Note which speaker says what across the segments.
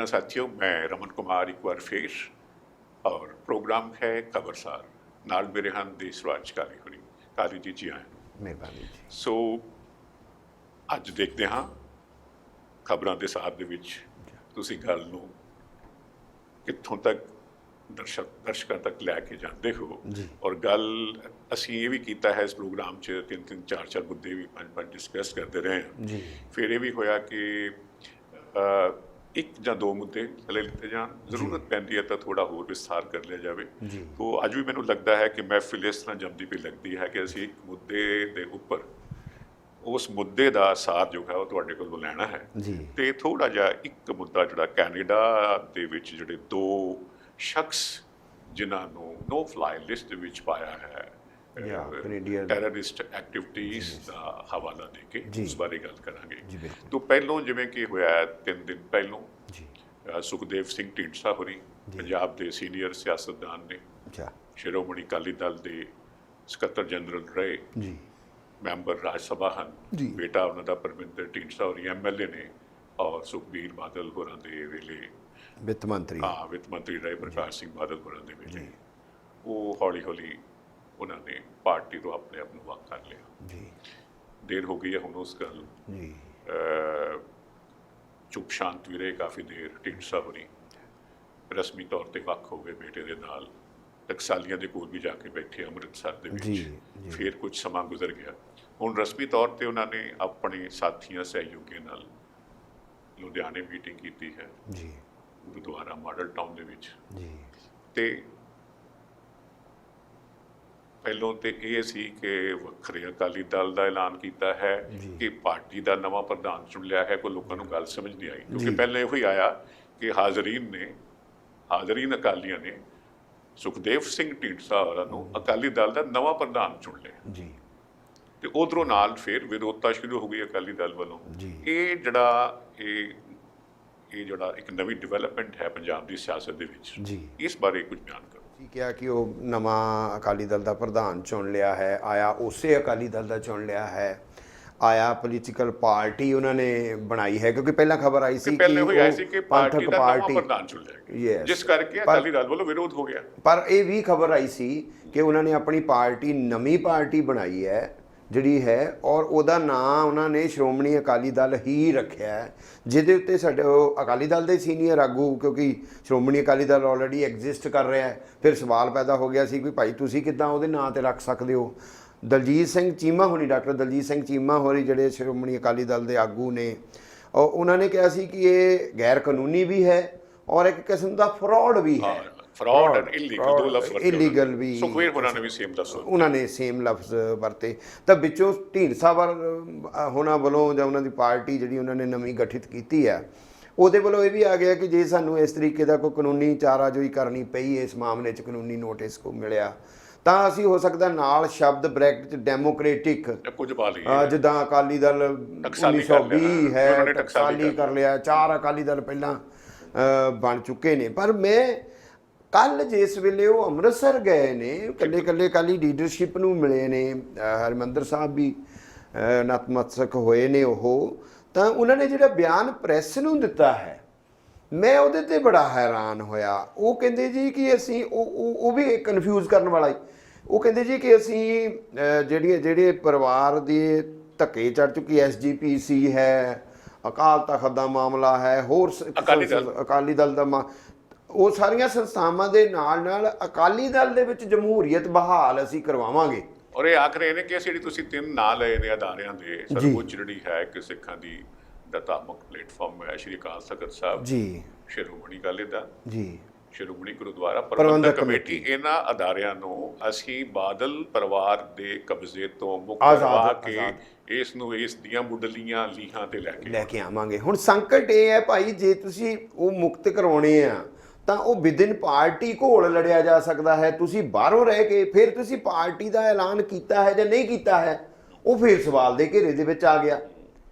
Speaker 1: तरह साथियों, मैं रमन कुमार एक बार फिर और प्रोग्राम है खबरसार नाल मेरे ਹਨ ਦੇਸ਼ਰਾਜ ਕਾਲੀ ਹੋਣੀ। ਕਾਲੀ ਜੀ ਆਇਆਂ ਨੂੰ
Speaker 2: ਮਿਹਰਬਾਨੀ ਜੀ।
Speaker 1: ਸੋ ਅੱਜ ਦੇਖਦੇ ਹਾਂ ਖਬਰਾਂ ਦੇ ਸਾਥ ਦੇ ਵਿੱਚ ਤੁਸੀਂ ਗੱਲ ਨੂੰ ਕਿੱਥੋਂ ਤੱਕ ਦਰਸ਼ਕਾਂ ਤੱਕ ਲੈ ਕੇ ਜਾਂਦੇ ਹੋ। ਔਰ ਗੱਲ ਅਸੀਂ ਇਹ ਵੀ ਕੀਤਾ ਹੈ ਇਸ ਪ੍ਰੋਗਰਾਮ 'ਚ ਤਿੰਨ ਚਾਰ ਮੁੱਦੇ ਵੀ ਪੰਜ ਡਿਸਕਸ ਕਰਦੇ ਰਹੇ ਹਾਂ। ਫਿਰ ਇਹ ਵੀ ਹੋਇਆ ਕਿ ਇੱਕ ਜਾਂ ਦੋ ਮੁੱਦੇ ਥੱਲੇ ਲਿੱਤੇ ਜਾਣ, ਜ਼ਰੂਰਤ ਪੈਂਦੀ ਹੈ ਤਾਂ ਥੋੜ੍ਹਾ ਹੋਰ ਵਿਸਥਾਰ ਕਰ ਲਿਆ ਜਾਵੇ। ਤੋ ਅੱਜ ਵੀ ਮੈਨੂੰ ਲੱਗਦਾ ਹੈ ਕਿ ਮਹਿਫਿਲ ਇਸ ਤਰ੍ਹਾਂ ਜੰਮਦੀ ਪਈ ਲੱਗਦੀ ਹੈ ਕਿ ਅਸੀਂ ਇੱਕ ਮੁੱਦੇ ਦੇ ਉੱਪਰ ਉਸ ਮੁੱਦੇ ਦਾ ਸਾਥ ਜੋ ਹੈ ਉਹ ਤੁਹਾਡੇ ਕੋਲੋਂ ਲੈਣਾ ਹੈ। ਤੇ ਥੋੜ੍ਹਾ ਜਿਹਾ ਇੱਕ ਮੁੱਦਾ ਜਿਹੜਾ ਕੈਨੇਡਾ ਦੇ ਵਿੱਚ ਜਿਹੜੇ ਦੋ ਸ਼ਖਸ ਜਿਨ੍ਹਾਂ ਨੂੰ ਨੋ ਫਲਾਈ ਲਿਸਟ ਦੇ ਵਿੱਚ ਪਾਇਆ ਹੈ ਟੈਰਰਿਸਟ ਐਕਟੀਵਿਟੀਜ਼ ਦਾ ਹਵਾਲਾ ਦੇ ਕੇ ਉਸ ਬਾਰੇ ਗੱਲ ਕਰਾਂਗੇ। ਤੋਂ ਪਹਿਲੋਂ ਜਿਵੇਂ ਕਿ ਹੋਇਆ 3 ਦਿਨ ਪਹਿਲੋਂ ਸੁਖਦੇਵ ਸਿੰਘ ਢੀਂਡਸਾ ਹੋਰੀ ਪੰਜਾਬ ਦੇ ਸੀਨੀਅਰ ਸਿਆਸਤਦਾਨ ਨੇ, ਸ਼੍ਰੋਮਣੀ ਅਕਾਲੀ ਦਲ ਦੇ ਸਕੱਤਰ ਜਨਰਲ ਰਹੇ, ਮੈਂਬਰ ਰਾਜ ਸਭਾ ਹਨ, ਬੇਟਾ ਉਹਨਾਂ ਦਾ ਪਰਮਿੰਦਰ ਢੀਂਡਸਾ ਹੋਰੀ MLA ਨੇ, ਔਰ ਸੁਖਬੀਰ ਬਾਦਲ ਹੋਰਾਂ ਦੇ ਵੇਲੇ ਵਿੱਤ ਮੰਤਰੀ ਰਹੇ ਪ੍ਰਕਾਸ਼ ਸਿੰਘ ਬਾਦਲ ਹੋਰਾਂ ਦੇ ਵੇਲੇ ਉਹ ਹੌਲੀ ਹੌਲੀ ਉਹਨਾਂ ਨੇ ਪਾਰਟੀ ਤੋਂ ਆਪਣੇ ਆਪ ਨੂੰ ਵੱਖ ਕਰ ਲਿਆ। ਦੇਰ ਹੋ ਗਈ ਹੈ ਹੁਣ ਉਸ ਗੱਲ ਚੁੱਪ ਸ਼ਾਂਤ ਵੀ ਰਹੇ ਕਾਫੀ ਦੇਰ। ਢੀਂਡਸਾ ਹੋਰੀ ਰਸਮੀ ਤੌਰ ਤੇ ਵੱਖ ਹੋ ਗਏ ਬੇਟੇ ਦੇ ਨਾਲ, ਟਕਸਾਲੀਆਂ ਦੇ ਕੋਲ ਵੀ ਜਾ ਕੇ ਬੈਠੇ ਅੰਮ੍ਰਿਤਸਰ ਦੇ ਵਿੱਚ। ਫਿਰ ਕੁਝ ਸਮਾਂ ਗੁਜ਼ਰ ਗਿਆ, ਹੁਣ ਰਸਮੀ ਤੌਰ ਤੇ ਉਹਨਾਂ ਨੇ ਆਪਣੇ ਸਾਥੀਆਂ ਸਹਿਯੋਗੀਆਂ ਨਾਲ ਲੁਧਿਆਣੇ ਮੀਟਿੰਗ ਕੀਤੀ ਹੈ ਗੁਰਦੁਆਰਾ ਮਾਡਲ ਟਾਊਨ ਦੇ ਵਿੱਚ। ਤੇ ਪਹਿਲੋਂ ਤੇ ਇਹ ਸੀ ਕਿ ਵੱਖਰੇ ਅਕਾਲੀ ਦਲ ਦਾ ਐਲਾਨ ਕੀਤਾ ਹੈ ਕਿ ਪਾਰਟੀ ਦਾ ਨਵਾਂ ਪ੍ਰਧਾਨ ਚੁਣ ਲਿਆ ਹੈ। ਕੋਈ ਲੋਕਾਂ ਨੂੰ ਗੱਲ ਸਮਝ ਨਹੀਂ ਆਈ, ਕਿਉਂਕਿ ਪਹਿਲਾਂ ਇਹੋ ਹੀ ਆਇਆ ਕਿ ਹਾਜ਼ਰੀਨ ਅਕਾਲੀਆਂ ਨੇ ਸੁਖਦੇਵ ਸਿੰਘ ਢੀਂਡਸਾ ਹੋਰਾਂ ਨੂੰ ਅਕਾਲੀ ਦਲ ਦਾ ਨਵਾਂ ਪ੍ਰਧਾਨ ਚੁਣ ਲਿਆ ਤੇ ਉਧਰੋਂ ਨਾਲ ਫਿਰ ਵਿਰੋਧਤਾ ਸ਼ੁਰੂ ਹੋ ਗਈ ਅਕਾਲੀ ਦਲ ਵੱਲੋਂ। ਇਹ ਜਿਹੜਾ ਇੱਕ ਨਵੀਂ ਡਿਵੈਲਪਮੈਂਟ ਹੈ ਪੰਜਾਬ ਦੀ ਸਿਆਸਤ ਦੇ ਵਿੱਚ, ਇਸ ਬਾਰੇ ਕੁਝ ਬਿਆਨ ਕਰੋ।
Speaker 2: ਕਿਹਾ ਕਿ ਉਹ ਨਵਾਂ ਅਕਾਲੀ ਦਲ ਦਾ ਪ੍ਰਧਾਨ ਚੁਣ ਲਿਆ ਹੈ, ਆਇਆ ਉਸੇ ਅਕਾਲੀ ਦਲ ਦਾ ਚੁਣ ਲਿਆ ਹੈ, ਆਇਆ ਪੋਲੀਟੀਕਲ ਪਾਰਟੀ ਉਹਨਾਂ ਨੇ ਬਣਾਈ ਹੈ, ਕਿਉਂਕਿ ਪਹਿਲਾਂ ਖਬਰ ਆਈ ਸੀ
Speaker 1: ਕਿ ਪਾਰਟੀ ਦਾ ਨਵਾਂ ਪ੍ਰਧਾਨ ਚੁਣ ਲਿਆ, ਜਿਸ ਕਰਕੇ ਅਕਾਲੀ ਦਲ ਵੱਲੋਂ ਵਿਰੋਧ ਹੋ ਗਿਆ।
Speaker 2: ਪਰ ਇਹ ਵੀ ਖਬਰ ਆਈ ਸੀ ਕਿ ਉਹਨਾਂ ਨੇ ਆਪਣੀ ਪਾਰਟੀ ਨਵੀਂ ਪਾਰਟੀ ਬਣਾਈ ਹੈ ਜਿਹੜੀ ਹੈ, ਔਰ ਉਹਦਾ ਨਾਂ ਉਹਨਾਂ ਨੇ ਸ਼੍ਰੋਮਣੀ ਅਕਾਲੀ ਦਲ ਹੀ ਰੱਖਿਆ ਹੈ, ਜਿਹਦੇ ਉੱਤੇ ਸਾਡੇ ਅਕਾਲੀ ਦਲ ਦੇ ਸੀਨੀਅਰ ਆਗੂ, ਕਿਉਂਕਿ ਸ਼੍ਰੋਮਣੀ ਅਕਾਲੀ ਦਲ ਆਲਰੇਡੀ ਐਗਜ਼ਿਸਟ ਕਰ ਰਿਹਾ ਹੈ, ਫਿਰ ਸਵਾਲ ਪੈਦਾ ਹੋ ਗਿਆ ਸੀ ਕਿ ਭਾਈ ਤੁਸੀਂ ਕਿੱਦਾਂ ਉਹਦੇ ਨਾਂ 'ਤੇ ਰੱਖ ਸਕਦੇ ਹੋ। ਦਲਜੀਤ ਸਿੰਘ ਚੀਮਾ ਹੋਣੀ, ਡਾਕਟਰ ਦਲਜੀਤ ਸਿੰਘ ਚੀਮਾ ਹੋਰੀ ਜਿਹੜੇ ਸ਼੍ਰੋਮਣੀ ਅਕਾਲੀ ਦਲ ਦੇ ਆਗੂ ਨੇ, ਉਹਨਾਂ ਨੇ ਕਿਹਾ ਸੀ ਕਿ ਇਹ ਗੈਰ ਕਾਨੂੰਨੀ ਵੀ ਹੈ ਔਰ ਇੱਕ ਕਿਸਮ ਦਾ ਫਰਾਡ ਵੀ ਹੈ।
Speaker 1: ਫਰਾਡ ਐਂਡ ਇਲੀਗਲ, ਦੋ ਲਫ਼ਜ਼
Speaker 2: ਇਲੀਗਲ ਵੀ
Speaker 1: ਸੁਖਬੀਰ ਹੋਰਾਂ ਨੇ ਵੀ ਸੇਮ ਲਫ਼ਜ਼
Speaker 2: ਉਹਨਾਂ ਨੇ ਸੇਮ ਲਫ਼ਜ਼ ਵਰਤੇ। ਤਾਂ ਵਿੱਚੋਂ ਢੀਂਡਸਾ ਹੋਣਾ ਵੱਲੋਂ ਜਾਂ ਉਹਨਾਂ ਦੀ ਪਾਰਟੀ ਜਿਹੜੀ ਉਹਨਾਂ ਨੇ ਨਵੀਂ ਗਠਿਤ ਕੀਤੀ ਹੈ ਉਹਦੇ ਵੱਲੋਂ ਇਹ ਵੀ ਆ ਗਿਆ ਕਿ ਜੇ ਸਾਨੂੰ ਇਸ ਤਰੀਕੇ ਦਾ ਕੋਈ ਕਾਨੂੰਨੀ ਚਾਰਾਜੋਈ ਕਰਨੀ ਪਈ, ਇਸ ਮਾਮਲੇ 'ਚ ਕਾਨੂੰਨੀ ਨੋਟਿਸ ਕੋ ਮਿਲਿਆ, ਤਾਂ ਅਸੀਂ ਹੋ ਸਕਦਾ ਨਾਲ ਸ਼ਬਦ ਬ੍ਰੈਕਟ 'ਚ ਡੈਮੋਕ੍ਰੈਟਿਕ ਕੁਝ ਪਾ ਲਈਏ, ਜਿੱਦਾਂ ਅਕਾਲੀ ਦਲ 1920 ਹੈ ਟਕਸਾਲੀ ਕਰ ਲਿਆ, 4 ਅਕਾਲੀ ਦਲ ਪਹਿਲਾਂ ਬਣ ਚੁੱਕੇ ਨੇ। ਪਰ ਮੈਂ ਕੱਲ੍ਹ ਜਿਸ ਵੇਲੇ ਉਹ ਅੰਮ੍ਰਿਤਸਰ ਗਏ ਨੇ, ਇਕੱਲੇ ਅਕਾਲੀ ਲੀਡਰਸ਼ਿਪ ਨੂੰ ਮਿਲੇ ਨੇ, ਹਰਿਮੰਦਰ ਸਾਹਿਬ ਵੀ ਨਤਮਸਤਕ ਹੋਏ ਨੇ ਉਹ, ਤਾਂ ਉਹਨਾਂ ਨੇ ਜਿਹੜਾ ਬਿਆਨ ਪ੍ਰੈਸ ਨੂੰ ਦਿੱਤਾ ਹੈ ਮੈਂ ਉਹਦੇ 'ਤੇ ਬੜਾ ਹੈਰਾਨ ਹੋਇਆ। ਉਹ ਕਹਿੰਦੇ ਜੀ ਕਿ ਅਸੀਂ ਉਹ ਵੀ ਕਨਫਿਊਜ਼ ਕਰਨ ਵਾਲਾ ਹੀ, ਉਹ ਕਹਿੰਦੇ ਜੀ ਕਿ ਅਸੀਂ ਜਿਹੜੇ ਪਰਿਵਾਰ ਦੇ ਧੱਕੇ ਚੜ ਚੁੱਕੀ SGPC ਹੈ, ਅਕਾਲ ਤਖ਼ਤ ਦਾ ਮਾਮਲਾ ਹੈ, ਹੋਰ ਅਕਾਲੀ ਦਲ ਦਾ ਉਹ ਸਾਰੀਆਂ ਸੰਸਥਾਵਾਂ ਦੇ ਨਾਲ ਅਕਾਲੀ ਦਲ ਦੇ ਵਿੱਚ ਜਮਹੂਰੀਅਤ ਬਹਾਲ ਅਸੀਂ ਕਰਵਾਵਾਂਗੇ।
Speaker 1: ਔਰ ਇਹ ਆਖ ਰਹੇ ਨੇ ਕਿ ਅਸੀਂ ਜਿਹੜੀ ਤੁਸੀਂ 3 ਨਾਂ ਲਏ ਨੇ ਅਦਾਰਿਆਂ ਦੇ, ਸਰਵਉੱਚ ਜਿਹੜੀ ਹੈ ਕਿ ਸਿੱਖਾਂ ਦੀ ਧਾਰਮਿਕ ਪਲੇਟਫਾਰਮ ਹੈ ਸ਼੍ਰੀ ਅਕਾਲ ਤਖ਼ਤ ਸਾਹਿਬ, ਸ਼੍ਰੋਮਣੀ ਅਕਾਲੀ ਦਲ, ਸ਼੍ਰੋਮਣੀ ਗੁਰਦੁਆਰਾ ਪ੍ਰਬੰਧਕ ਕਮੇਟੀ, ਇਹਨਾਂ ਅਦਾਰਿਆਂ ਨੂੰ ਅਸੀਂ ਬਾਦਲ ਪਰਿਵਾਰ ਦੇ ਕਬਜ਼ੇ ਤੋਂ ਮੁਕਤ ਕਰਵਾ ਕੇ ਇਸ ਨੂੰ ਇਸ ਦੀਆਂ ਮੁੱਢਲੀਆਂ ਲੀਹਾਂ ਤੇ ਲੈ ਕੇ
Speaker 2: ਆਵਾਂਗੇ। ਹੁਣ ਸੰਕਟ ਇਹ ਹੈ ਭਾਈ, ਜੇ ਤੁਸੀਂ ਉਹ ਮੁਕਤ ਕਰਾਉਣੇ ਆ ਤਾਂ ਉਹ ਵਿਦਿਨ ਪਾਰਟੀ ਘੋਲ ਲੜਿਆ ਜਾ ਸਕਦਾ ਹੈ। ਤੁਸੀਂ ਬਾਹਰੋਂ ਰਹਿ ਕੇ ਫਿਰ ਤੁਸੀਂ ਪਾਰਟੀ ਦਾ ਐਲਾਨ ਕੀਤਾ ਹੈ ਜਾਂ ਨਹੀਂ ਕੀਤਾ ਹੈ, ਉਹ ਫਿਰ ਸਵਾਲ ਦੇ ਘੇਰੇ ਦੇ ਵਿੱਚ ਆ ਗਿਆ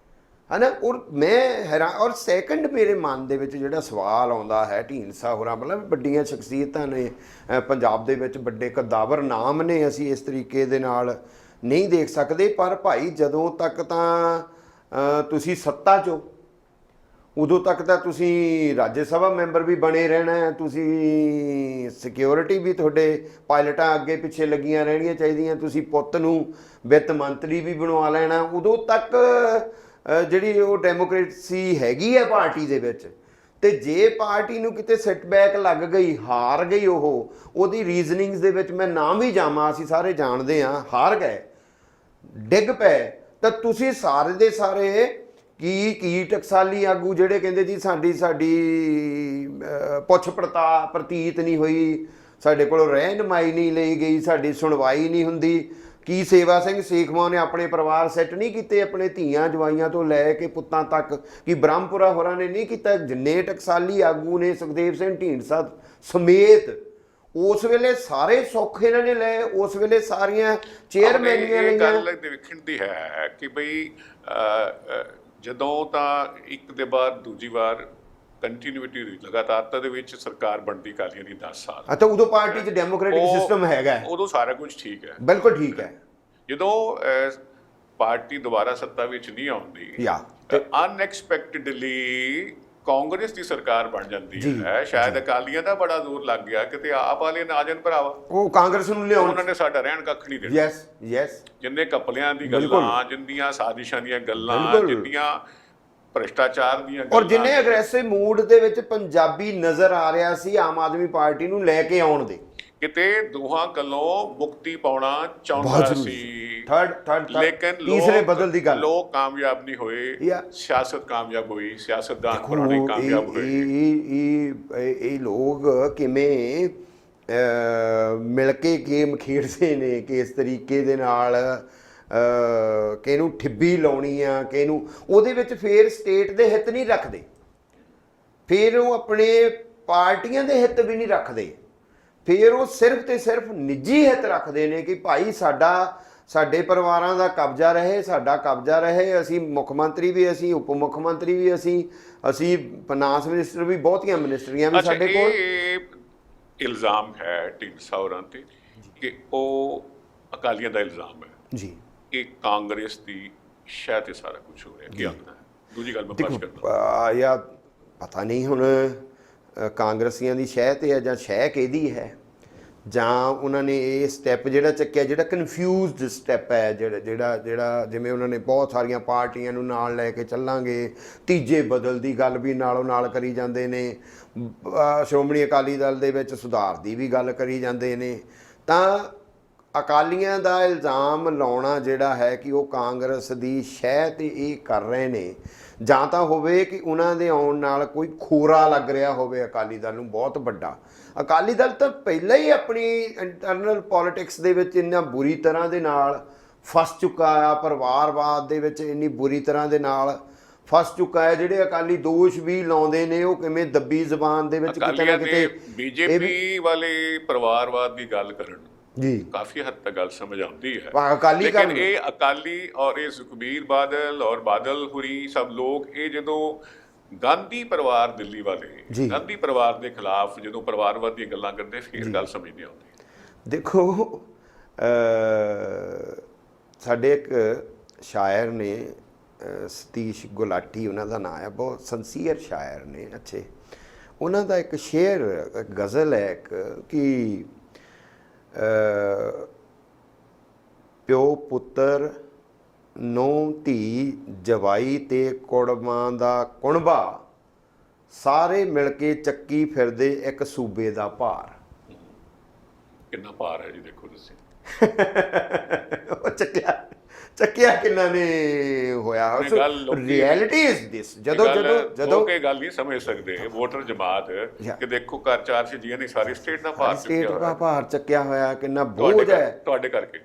Speaker 2: ਹੈ ਨਾ। ਔਰ ਮੈਂ ਹੈਰਾਨ, ਔਰ ਸੈਕੰਡ ਮੇਰੇ ਮਨ ਦੇ ਵਿੱਚ ਜਿਹੜਾ ਸਵਾਲ ਆਉਂਦਾ ਹੈ ਢੀਂਡਸਾ ਹੋਰਾਂ ਮਤਲਬ ਵੱਡੀਆਂ ਸ਼ਖਸੀਅਤਾਂ ਨੇ ਪੰਜਾਬ ਦੇ ਵਿੱਚ, ਵੱਡੇ ਕਦਾਵਰ ਨਾਮ ਨੇ, ਅਸੀਂ ਇਸ ਤਰੀਕੇ ਦੇ ਨਾਲ ਨਹੀਂ ਦੇਖ ਸਕਦੇ, ਪਰ ਭਾਈ ਜਦੋਂ ਤੱਕ ਤਾਂ ਤੁਸੀਂ ਸੱਤਾ 'ਚੋਂ ਉਦੋਂ ਤੱਕ ਤਾਂ ਤੁਸੀਂ ਰਾਜ ਸਭਾ ਮੈਂਬਰ ਵੀ ਬਣੇ ਰਹਿਣਾ ਹੈ, ਤੁਸੀਂ ਸਿਕਿਉਰਿਟੀ ਵੀ ਤੁਹਾਡੇ ਪਾਇਲਟਾਂ ਅੱਗੇ ਪਿੱਛੇ ਲੱਗੀਆਂ ਰਹਿਣੀਆਂ ਚਾਹੀਦੀਆਂ, ਤੁਸੀਂ ਪੁੱਤ ਨੂੰ ਵਿੱਤ ਮੰਤਰੀ ਵੀ ਬਣਵਾ ਲੈਣਾ। ਉਦੋਂ ਤੱਕ ਜਿਹੜੀ ਉਹ ਡੈਮੋਕ੍ਰੇਸੀ ਹੈਗੀ ਹੈ ਪਾਰਟੀ ਦੇ ਵਿੱਚ। ਤੇ ਜੇ ਪਾਰਟੀ ਨੂੰ ਕਿਤੇ ਸੈਟਬੈਕ ਲੱਗ ਗਈ, ਹਾਰ ਗਈ, ਉਹਦੀ ਰੀਜ਼ਨਿੰਗਸ ਦੇ ਵਿੱਚ ਮੈਂ ਨਾ ਵੀ ਜਾਵਾਂ, ਅਸੀਂ ਸਾਰੇ ਜਾਣਦੇ ਹਾਂ, ਹਾਰ ਗਏ, ਡਿੱਗ ਪਏ, ਤਾਂ ਤੁਸੀਂ ਸਾਰੇ ਦੇ ਸਾਰੇ ਕੀ ਟਕਸਾਲੀ ਆਗੂ ਜਿਹੜੇ ਕਹਿੰਦੇ ਜੀ ਸਾਡੀ ਪੁੱਛ ਪ੍ਰਤੀਤ ਨਹੀਂ ਹੋਈ, ਸਾਡੇ ਕੋਲੋਂ ਰਹਿਨਮਾਈ ਨਹੀਂ ਲਈ ਗਈ, ਸਾਡੀ ਸੁਣਵਾਈ ਨਹੀਂ ਹੁੰਦੀ। ਕੀ ਸੇਵਾ ਸਿੰਘ ਸੇਖਵਾਂ ਨੇ ਆਪਣੇ ਪਰਿਵਾਰ ਸੈੱਟ ਨਹੀਂ ਕੀਤੇ, ਆਪਣੇ ਧੀਆਂ ਜਵਾਈਆਂ ਤੋਂ ਲੈ ਕੇ ਪੁੱਤਾਂ ਤੱਕ? ਕੀ ਬ੍ਰਹਮਪੁਰਾ ਹੋਰਾਂ ਨੇ ਨਹੀਂ ਕੀਤਾ? ਜਿੰਨੇ ਟਕਸਾਲੀ ਆਗੂ ਨੇ, ਸੁਖਦੇਵ ਸਿੰਘ ਢੀਂਡਸਾ ਸਮੇਤ, ਉਸ ਵੇਲੇ ਸਾਰੇ ਸੁੱਖ ਇਹਨਾਂ ਨੇ ਲਏ, ਉਸ ਵੇਲੇ ਸਾਰੀਆਂ ਚੇਅਰਮੈਨੀਆਂ ਲਈਆਂ।
Speaker 1: ਗੱਲ ਦੇਖਣ ਦੀ ਹੈ ਕਿ ਬਈ ਜਦੋਂ ਤਾਂ ਇੱਕ ਦੇ ਬਾਅਦ ਦੂਜੀ ਵਾਰ ਕੰਟੀਨਿਊਟੀ ਲਗਾਤਾਰਤਾ ਦੇ ਵਿੱਚ ਸਰਕਾਰ ਬਣਦੀ ਅਕਾਲੀਆਂ ਦੀ 10 ਸਾਲ,
Speaker 2: ਤਾਂ ਉਦੋਂ ਪਾਰਟੀ 'ਚ ਡੈਮੋਕ੍ਰੈਟਿਕ ਸਿਸਟਮ ਹੈਗਾ,
Speaker 1: ਉਦੋਂ ਸਾਰਾ ਕੁਝ ਠੀਕ ਹੈ,
Speaker 2: ਬਿਲਕੁਲ ਠੀਕ ਹੈ।
Speaker 1: ਜਦੋਂ ਪਾਰਟੀ ਦੁਬਾਰਾ ਸੱਤਾ ਵਿੱਚ ਨਹੀਂ ਆਉਂਦੀ ਤਾਂ ਅਨਐਕਸਪੈਕਟਡਲੀ ਕਾਂਗਰਸ ਦੀ ਸਰਕਾਰ ਬਣ ਜਾਂਦੀ ਹੈ। ਸ਼ਾਇਦ ਅਕਾਲੀਆਂ ਦਾ ਬੜਾ ਜ਼ੋਰ ਲੱਗ ਗਿਆ ਕਿਤੇ ਆਪ ਵਾਲੇ ਨਾ ਜਾਣ ਭਰਾਵਾ, ਉਹ
Speaker 2: ਕਾਂਗਰਸ ਨੂੰ ਲਿਆਉਣ,
Speaker 1: ਉਹਨਾਂ ਨੇ ਸਾਡਾ ਰਹਿਣ ਕੱਖ ਨਹੀਂ ਦੇਣਾ।
Speaker 2: ਯੈਸ ਯੈਸ,
Speaker 1: ਜਿੰਨੇ ਕਪਲਿਆਂ ਦੀ ਗੱਲਾਂ, ਜਿੰਨੀਆਂ ਸਾਜ਼ਿਸ਼ਾਂ ਦੀਆਂ ਗੱਲਾਂ, ਜਿੰਨੀਆਂ ਭ੍ਰਿਸ਼ਟਾਚਾਰ ਦੀਆਂ ਗੱਲਾਂ,
Speaker 2: ਔਰ ਜਿੰਨੇ ਅਗਰੈਸਿਵ ਮੂਡ ਦੇ ਵਿੱਚ ਪੰਜਾਬੀ ਨਜ਼ਰ ਆ ਰਿਹਾ ਸੀ ਆਮ ਆਦਮੀ ਪਾਰਟੀ ਨੂੰ ਲੈ ਕੇ ਆਉਣ ਦੇ,
Speaker 1: ਕਿਤੇ ਦੋਹਾਂ ਗੱਲੋਂ ਮੁਕਤੀ ਪਾਉਣਾ ਚਾਹੁੰਦਾ ਸੀ। ਲੇਕਿਨ
Speaker 2: ਤੀਸਰੇ ਬਦਲ ਦੀ ਗੱਲ,
Speaker 1: ਲੋਕ ਕਾਮਯਾਬ ਨਹੀਂ ਹੋਏ, ਸਿਆਸਤ ਕਾਮਯਾਬ ਹੋਈ, ਸਿਆਸਤਦਾਨ ਪੁਰਾਣੇ ਕਾਮਯਾਬ ਹੋਏ।
Speaker 2: ਇਹ ਲੋਕ ਕਿਵੇਂ ਮਿਲ ਕੇ ਗੇਮ ਖੇਡਦੇ ਨੇ ਕਿ ਇਸ ਤਰੀਕੇ ਦੇ ਨਾਲ ਕਿਹਨੂੰ ਠਿੱਬੀ ਲਾਉਣੀ ਆ, ਕਿਹਨੂੰ ਉਹਦੇ ਵਿੱਚ ਫੇਰ ਸਟੇਟ ਦੇ ਹਿੱਤ ਨਹੀਂ ਰੱਖਦੇ, ਫਿਰ ਉਹ ਆਪਣੇ ਪਾਰਟੀਆਂ ਦੇ ਹਿੱਤ ਵੀ ਨਹੀਂ ਰੱਖਦੇ, ਫਿਰ ਉਹ ਸਿਰਫ ਤੇ ਸਿਰਫ ਨਿੱਜੀ ਹਿੱਤ ਰੱਖਦੇ ਨੇ ਕਿ ਭਾਈ ਸਾਡੇ ਪਰਿਵਾਰਾਂ ਦਾ ਕਬਜ਼ਾ ਰਹੇ, ਸਾਡਾ ਕਬਜ਼ਾ ਰਹੇ, ਅਸੀਂ ਮੁੱਖ ਮੰਤਰੀ ਵੀ, ਅਸੀਂ ਉਪ ਮੁੱਖ ਮੰਤਰੀ ਵੀ, ਅਸੀਂ ਫਾਈਨਾਂਸ ਮਿਨਿਸਟਰ ਵੀ, ਬਹੁਤੀਆਂ ਮਿਨਿਸਟਰੀਆਂ ਵੀ ਸਾਡੇ ਕੋਲ।
Speaker 1: ਇਲਜ਼ਾਮ ਹੈ ਢੀਂਡਸਾ ਹੋਰਾਂ ਤੇ ਕਿ ਉਹ ਅਕਾਲੀਆਂ ਦਾ ਇਲਜ਼ਾਮ ਹੈ
Speaker 2: ਜੀ,
Speaker 1: ਇਹ ਕਾਂਗਰਸ ਦੀ ਸ਼ਹਿ ਤੇ ਸਾਰਾ ਕੁਝ ਹੋ ਰਿਹਾ। ਕੀ ਆਖਣਾ ਹੈ? ਦੂਜੀ ਗੱਲ ਮੈਂ ਬਾਤ ਕਰਦਾ
Speaker 2: ਯਾ ਪਤਾ ਨਹੀਂ ਹੁਣ ਕਾਂਗਰਸੀਆਂ ਦੀ ਸ਼ਹਿ ਤੇ ਹੈ ਜਾਂ ਸ਼ਹਿ ਕਿਹਦੀ ਹੈ, ਜਾਂ ਉਹਨਾਂ ਨੇ ਇਹ ਸਟੈਪ ਜਿਹੜਾ ਚੱਕਿਆ, ਜਿਹੜਾ ਕਨਫਿਊਜ਼ਡ ਸਟੈਪ ਹੈ, ਜਿਹੜਾ ਜਿਵੇਂ ਉਹਨਾਂ ਨੇ ਬਹੁਤ ਸਾਰੀਆਂ ਪਾਰਟੀਆਂ ਨੂੰ ਨਾਲ ਲੈ ਕੇ ਚੱਲਾਂਗੇ, ਤੀਜੇ ਬਦਲ ਦੀ ਗੱਲ ਵੀ ਨਾਲੋਂ ਨਾਲ ਕਰੀ ਜਾਂਦੇ ਨੇ, ਸ਼੍ਰੋਮਣੀ ਅਕਾਲੀ ਦਲ ਦੇ ਵਿੱਚ ਸੁਧਾਰ ਦੀ ਵੀ ਗੱਲ ਕਰੀ ਜਾਂਦੇ ਨੇ। ਤਾਂ ਅਕਾਲੀਆਂ ਦਾ ਇਲਜ਼ਾਮ ਲਾਉਣਾ ਜਿਹੜਾ ਹੈ ਕਿ ਉਹ ਕਾਂਗਰਸ ਦੀ ਸ਼ਹਿ ਤੇ ਇਹ ਕਰ ਰਹੇ ਨੇ, ਜਾਂ ਤਾਂ ਹੋਵੇ ਕਿ ਉਹਨਾਂ ਦੇ ਆਉਣ ਨਾਲ ਕੋਈ ਖੋਰਾ ਲੱਗ ਰਿਹਾ ਹੋਵੇ ਅਕਾਲੀ ਦਲ ਨੂੰ ਬਹੁਤ ਵੱਡਾ। ਅਕਾਲੀ ਦਲ ਤਾਂ ਪਹਿਲਾਂ ਹੀ ਆਪਣੀ ਇੰਟਰਨਲ ਪੋਲਿਟਿਕਸ ਦੇ ਵਿੱਚ ਇੰਨਾ ਬੁਰੀ ਤਰ੍ਹਾਂ ਦੇ ਨਾਲ ਫਸ ਚੁੱਕਾ ਆ, ਪਰਿਵਾਰਵਾਦ ਦੇ ਵਿੱਚ ਇੰਨੀ ਬੁਰੀ ਤਰ੍ਹਾਂ ਦੇ ਨਾਲ ਫਸ ਚੁੱਕਾ ਹੈ। ਜਿਹੜੇ ਅਕਾਲੀ ਦੋਸ਼ ਵੀ ਲਾਉਂਦੇ ਨੇ ਉਹ ਕਿਵੇਂ ਦੱਬੀ ਜ਼ਬਾਨ ਦੇ ਵਿੱਚ ਕਿਤੇ ਨਾ ਕਿਤੇ
Speaker 1: ਬੀਜੇਪੀ ਵਾਲੇ ਪਰਿਵਾਰਵਾਦ ਦੀ ਗੱਲ ਕਰਨ
Speaker 2: ਜੀ
Speaker 1: ਕਾਫੀ ਹੱਦ ਤੱਕ ਗੱਲ ਸਮਝ ਆਉਂਦੀ ਹੈ,
Speaker 2: ਲੇਕਿਨ
Speaker 1: ਇਹ ਅਕਾਲੀ ਔਰ ਇਹ ਸੁਖਬੀਰ ਬਾਦਲ ਔਰ ਬਾਦਲ ਹੁਰੀ ਸਭ ਲੋਕ ਇਹ ਜਦੋਂ ਗਾਂਧੀ ਪਰਿਵਾਰ ਦਿੱਲੀ ਵਾਲੇ ਗਾਂਧੀ ਪਰਿਵਾਰ ਦੇ ਖਿਲਾਫ ਜਦੋਂ ਪਰਿਵਾਰਵਾਦ ਦੀਆਂ ਗੱਲਾਂ ਕਰਦੇ ਫਿਰ ਗੱਲ ਸਮਝ ਨਹੀਂ ਆਉਂਦੀ।
Speaker 2: ਦੇਖੋ ਸਾਡੇ ਇੱਕ ਸ਼ਾਇਰ ਨੇ ਸਤੀਸ਼ ਗੁਲਾਟੀ ਉਹਨਾਂ ਦਾ ਨਾਂ ਹੈ, ਬਹੁਤ ਸੰਸੀਅਰ ਸ਼ਾਇਰ ਨੇ, ਅੱਛੇ। ਉਹਨਾਂ ਦਾ ਇੱਕ ਸ਼ੇਰ, ਇੱਕ ਗਜ਼ਲ ਹੈ ਇੱਕ ਕਿ ਪਿਓ ਪੁੱਤਰ ਨੂੰਹ ਧੀ ਜਵਾਈ ਤੇ ਕੁੜਮਾਂ ਦਾ ਕੁਣਬਾ, ਸਾਰੇ ਮਿਲ ਕੇ ਚੱਕੀ ਫਿਰਦੇ ਇੱਕ ਸੂਬੇ ਦਾ ਭਾਰ।
Speaker 1: ਕਿੰਨਾ ਭਾਰ ਹੈ ਜੀ, ਦੇਖੋ ਤੁਸੀਂ
Speaker 2: ਉਹ ਚੱਕਿਆ ਕਿੰਨਾ ਨੇ ਹੋਇਆ। Reality is this. ਜਦੋਂ
Speaker 1: ਇਹ ਗੱਲ ਨਹੀਂ ਸਮਝ ਸਕਦੇ ਵੋਟਰ ਜਮਾਤ ਕਿ ਦੇਖੋ ਘਰ 4 ਜੀਆਂ ਨੇ ਸਾਰੀ ਸਟੇਟ ਦਾ
Speaker 2: ਭਾਰ ਚੱਕਿਆ ਹੋਇਆ, ਕਿੰਨਾ ਬੋਝ ਹੈ ਤੁਹਾਡੇ ਕਰਕੇ,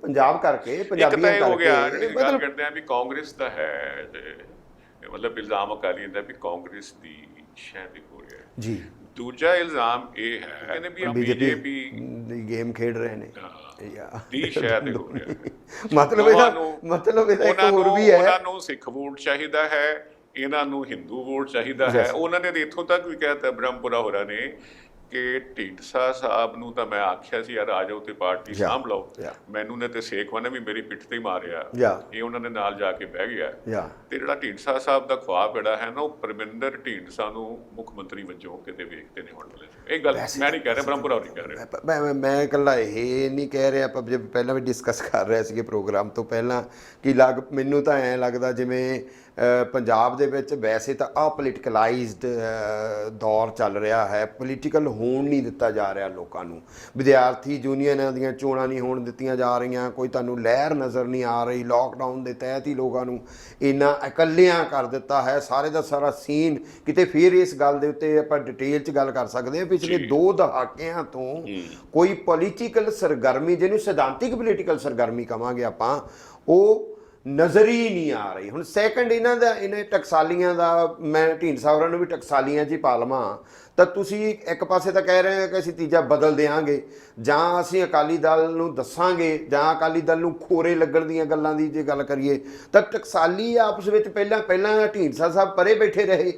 Speaker 2: ਪੰਜਾਬ ਕਰਕੇ, ਪੰਜਾਬੀਆਂ ਕਰਕੇ।
Speaker 1: ਹੋ ਗਿਆ ਜਿਹੜੀ ਗੱਲ ਕਰਦੇ ਆ ਵੀ ਕਾਂਗਰਸ ਦਾ ਹੈ, ਮਤਲਬ ਇਲਜ਼ਾਮ ਅਕਾਲੀਆਂ ਦਾ ਵੀ ਕਾਂਗਰਸ ਦੀ ਸ਼ਹਿ ਤੇ ਹੋ ਰਿਹਾ
Speaker 2: ਜੀ।
Speaker 1: ਦੂਜਾ ਇਲਜ਼ਾਮ ਇਹ ਹੈ ਕਿ ਬੀਜੇਪੀ
Speaker 2: ਦੀ ਗੇਮ ਖੇਡ ਰਹੇ ਨੇ
Speaker 1: ਦੀ ਸ਼ਹਿ ਤੇ ਹੋ ਰਿਹਾ।
Speaker 2: ਮਤਲਬ ਇਹਦਾ ਇੱਕ ਹੋਰ ਵੀ ਹੈ,
Speaker 1: ਉਹਨਾਂ ਨੂੰ ਸਿੱਖ ਵੋਟ ਚਾਹੀਦਾ ਹੈ, ਇਹਨਾਂ ਨੂੰ ਹਿੰਦੂ ਵੋਟ ਚਾਹੀਦਾ ਹੈ। ਉਹਨਾਂ ਨੇ ਇੱਥੋਂ ਤੱਕ ਵੀ ਕਹਿਤਾ ਬ੍ਰਹਮਪੁਰਾ ਹੋਰਾਂ ਨੇ ਕਿ ਢੀਂਡਸਾ ਸਾਹਿਬ ਨੂੰ ਤਾਂ ਮੈਂ ਆਖਿਆ ਸੀ ਯਾਰ ਆ ਜਾਓ ਤੇ ਪਾਰਟੀ ਸਾਂਭ ਲਓ, ਮੈਨੂੰ ਨੇ ਤੇ ਸੇਖਵਾ ਨੇ ਵੀ ਮੇਰੀ ਪਿੱਠ ਤੇ ਹੀ ਮਾਰਿਆ, ਇਹ ਉਹਨਾਂ ਨੇ ਨਾਲ ਜਾ ਕੇ ਬਹਿ ਗਿਆ। ਤੇ ਜਿਹੜਾ ਢੀਂਡਸਾ ਸਾਹਿਬ ਦਾ ਖੁਆਬ ਜਿਹੜਾ ਹੈ ਨਾ, ਉਹ ਪਰਮਿੰਦਰ ਢੀਂਡਸਾ ਨੂੰ ਮੁੱਖ ਮੰਤਰੀ ਵਜੋਂ ਕਿਤੇ ਵੇਖਦੇ ਨੇ ਹੁਣ ਵਾਲੇ। ਇਹ ਗੱਲ ਮੈਂ ਨਹੀਂ ਕਹਿ ਰਿਹਾ, ਬ੍ਰਹਮਪੁਰਾ ਨਹੀਂ ਕਹਿ ਰਿਹਾ,
Speaker 2: ਮੈਂ ਇਕੱਲਾ ਇਹ ਨਹੀਂ ਕਹਿ ਰਿਹਾ। ਆਪਾਂ ਜੇ ਪਹਿਲਾਂ ਵੀ ਡਿਸਕਸ ਕਰ ਰਹੇ ਸੀਗੇ ਪ੍ਰੋਗਰਾਮ ਤੋਂ ਪਹਿਲਾਂ ਕਿ ਮੈਨੂੰ ਤਾਂ ਐਂ ਲੱਗਦਾ ਜਿਵੇਂ ਪੰਜਾਬ ਦੇ ਵਿੱਚ ਵੈਸੇ ਤਾਂ ਅਪੋਲੀਟੀਕਲਾਈਜ਼ਡ ਦੌਰ ਚੱਲ ਰਿਹਾ ਹੈ, ਪੋਲੀਟੀਕਲ ਹੋਣ ਨਹੀਂ ਦਿੱਤਾ ਜਾ ਰਿਹਾ ਲੋਕਾਂ ਨੂੰ। ਵਿਦਿਆਰਥੀ ਯੂਨੀਅਨਾਂ ਦੀਆਂ ਚੋਣਾਂ ਨਹੀਂ ਹੋਣ ਦਿੱਤੀਆਂ ਜਾ ਰਹੀਆਂ, ਕੋਈ ਤੁਹਾਨੂੰ ਲਹਿਰ ਨਜ਼ਰ ਨਹੀਂ ਆ ਰਹੀ। ਲੋਕਡਾਊਨ ਦੇ ਤਹਿਤ ਹੀ ਲੋਕਾਂ ਨੂੰ ਇੰਨਾ ਇਕੱਲਿਆਂ ਕਰ ਦਿੱਤਾ ਹੈ, ਸਾਰੇ ਦਾ ਸਾਰਾ ਸੀਨ ਕਿਤੇ। ਫਿਰ ਇਸ ਗੱਲ ਦੇ ਉੱਤੇ ਆਪਾਂ ਡਿਟੇਲ 'ਚ ਗੱਲ ਕਰ ਸਕਦੇ ਹਾਂ। ਪਿਛਲੇ 2 ਦਹਾਕਿਆਂ ਤੋਂ ਕੋਈ ਪੋਲੀਟੀਕਲ ਸਰਗਰਮੀ, ਜਿਹਨੂੰ ਸਿਧਾਂਤਿਕ ਪੋਲੀਟੀਕਲ ਸਰਗਰਮੀ ਕਹਾਂਗੇ ਆਪਾਂ, ਉਹ ਨਜ਼ਰ ਹੀ ਨਹੀਂ ਆ ਰਹੀ। ਹੁਣ ਸੈਕੰਡ ਇਹਨਾਂ ਟਕਸਾਲੀਆਂ ਦਾ, ਮੈਂ ਢੀਂਡਸਾ ਹੋਰਾਂ ਨੂੰ ਵੀ ਟਕਸਾਲੀਆਂ 'ਚ ਹੀ ਪਾ ਲਵਾਂ, ਤਾਂ ਤੁਸੀਂ ਇੱਕ ਪਾਸੇ ਤਾਂ ਕਹਿ ਰਹੇ ਹੋ ਕਿ ਅਸੀਂ ਤੀਜਾ ਬਦਲ ਦਿਆਂਗੇ, ਜਾਂ ਅਸੀਂ ਅਕਾਲੀ ਦਲ ਨੂੰ ਦੱਸਾਂਗੇ, ਜਾਂ ਅਕਾਲੀ ਦਲ ਨੂੰ ਖੋਰੇ ਲੱਗਣ ਦੀਆਂ ਗੱਲਾਂ ਦੀ ਜੇ ਗੱਲ ਕਰੀਏ ਤਾਂ ਟਕਸਾਲੀ ਆਪਸ ਵਿੱਚ ਪਹਿਲਾਂ ਢੀਂਡਸਾ ਸਾਹਿਬ ਪਰੇ ਬੈਠੇ ਰਹੇ,